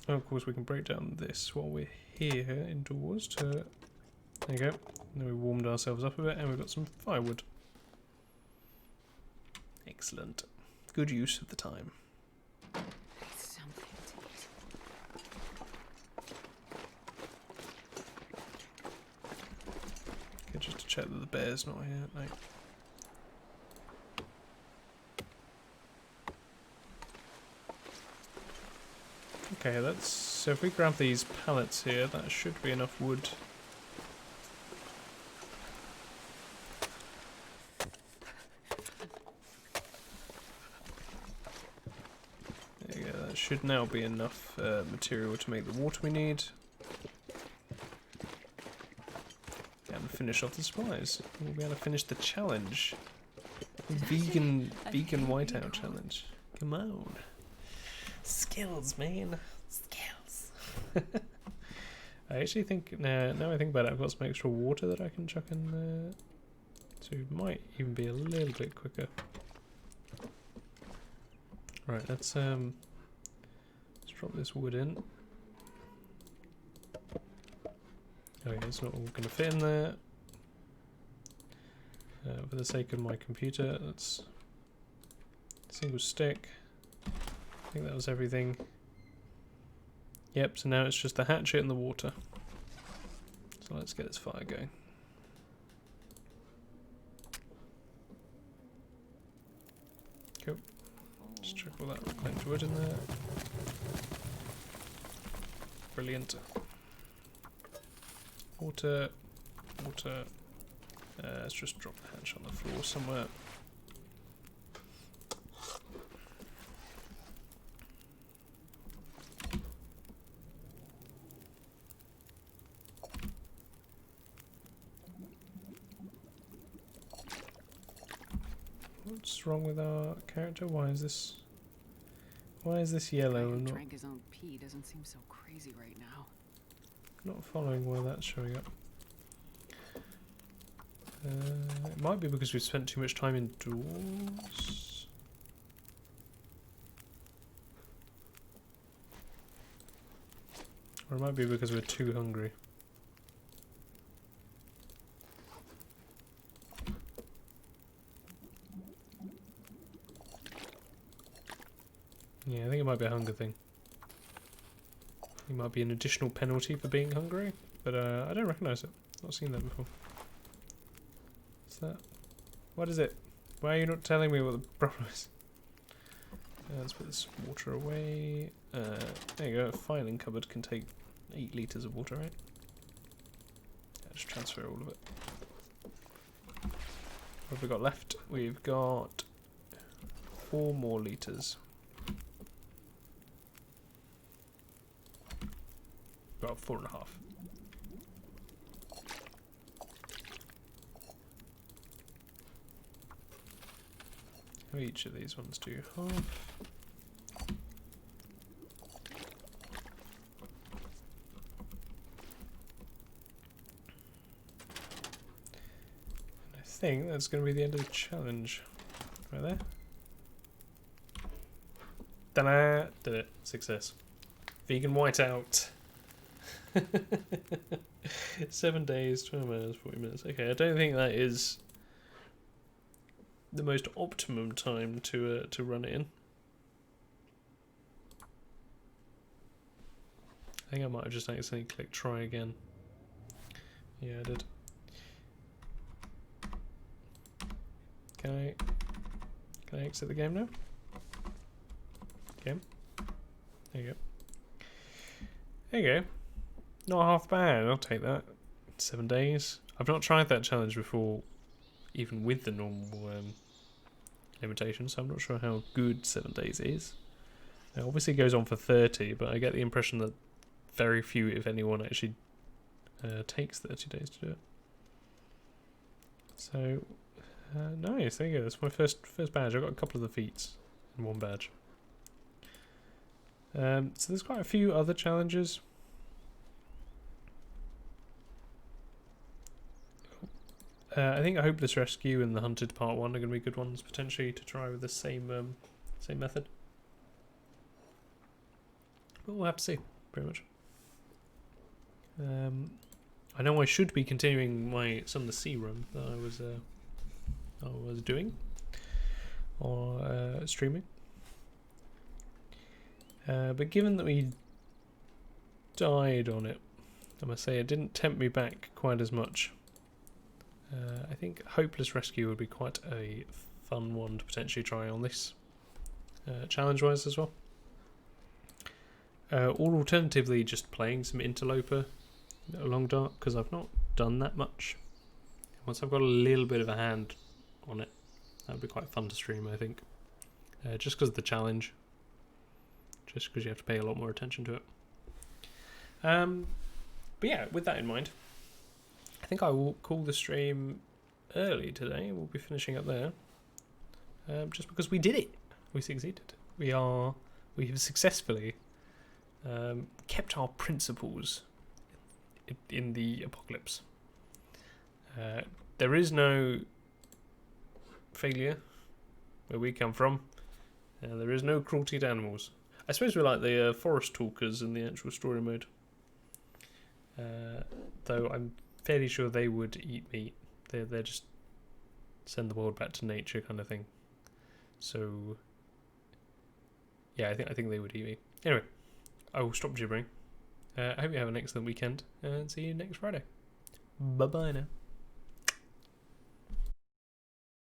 And of course we can break down this while we're here indoors to... There you go. Then we warmed ourselves up a bit and we've got some firewood. Excellent. Good use of the time. Something to eat. Okay, just to check that the bear's not here at night. Okay, that's... So if we grab these pallets here, that should be enough wood. There you go, that should now be enough material to make the water we need. And finish off the supplies. We'll be able to finish the challenge. Vegan whiteout challenge. Come on. Skills, man. Skills. I actually think, now I think about it, I've got some extra water that I can chuck in there. So it might even be a little bit quicker. Right, let's drop this wood in. Okay, it's not all going to fit in there. For the sake of my computer, let's single stick. I think that was everything. Yep, so now it's just the hatchet and the water. So let's get this fire going. Cool. Just chuck all that reclaimed wood in there. Brilliant. Water, water. Let's just drop the hatch on the floor somewhere. What's wrong with our character? Why is this yellow? Who And drank his own pee doesn't seem so crazy right now. not following why that's showing up. It might be because we've spent too much time indoors. Or it might be because we're too hungry. Yeah, I think it might be a hunger thing. It might be an additional penalty for being hungry, but I don't recognise it. Not seen that before. What's that? What is it? Why are you not telling me what the problem is? Let's put this water away. There you go, a filing cupboard can take 8 litres of water, right? Yeah, just transfer all of it. What have we got left? We've got 4 more litres. Well, 4.5. How each of these ones do half. I think that's going to be the end of the challenge. Right there. Ta-da! Did it. Success. Vegan whiteout. 7 days, 12 minutes, 40 minutes. Okay, I don't think that is the most optimum time to run it in. I think I might have just accidentally clicked try again. Yeah, I did. Can I exit the game now? Game. There you go. There you go. Not half bad, I'll take that. 7 days. I've not tried that challenge before, even with the normal limitations, so I'm not sure how good 7 days is. It obviously goes on for 30, but I get the impression that very few, if anyone, actually takes 30 days to do it. So, nice, there you go. That's my first badge. I got a couple of the feats in one badge. So there's quite a few other challenges. I think Hopeless Rescue and the Hunted Part 1 are going to be good ones, potentially, to try with the same method. But we'll have to see, pretty much. I know I should be continuing some of the sea run that I was doing, or streaming. But given that we died on it, I must say it didn't tempt me back quite as much. I think Hopeless Rescue would be quite a fun one to potentially try on this, challenge-wise as well. Or alternatively, just playing some Interloper along dark, because I've not done that much. Once I've got a little bit of a hand on it, that would be quite fun to stream, I think. Just because of the challenge. Just because you have to pay a lot more attention to it. But yeah, with that in mind, I think I will call the stream early today. We'll be finishing up there. Just because we did it. We succeeded. We have successfully kept our principles in the apocalypse. There is no failure where we come from. There is no cruelty to animals. I suppose we're like the forest talkers in the actual story mode. Though I'm fairly sure they would eat meat. They're just send the world back to nature kind of thing. So yeah, I think they would eat me. Anyway, I will stop gibbering. I hope you have an excellent weekend and see you next Friday. Bye bye now.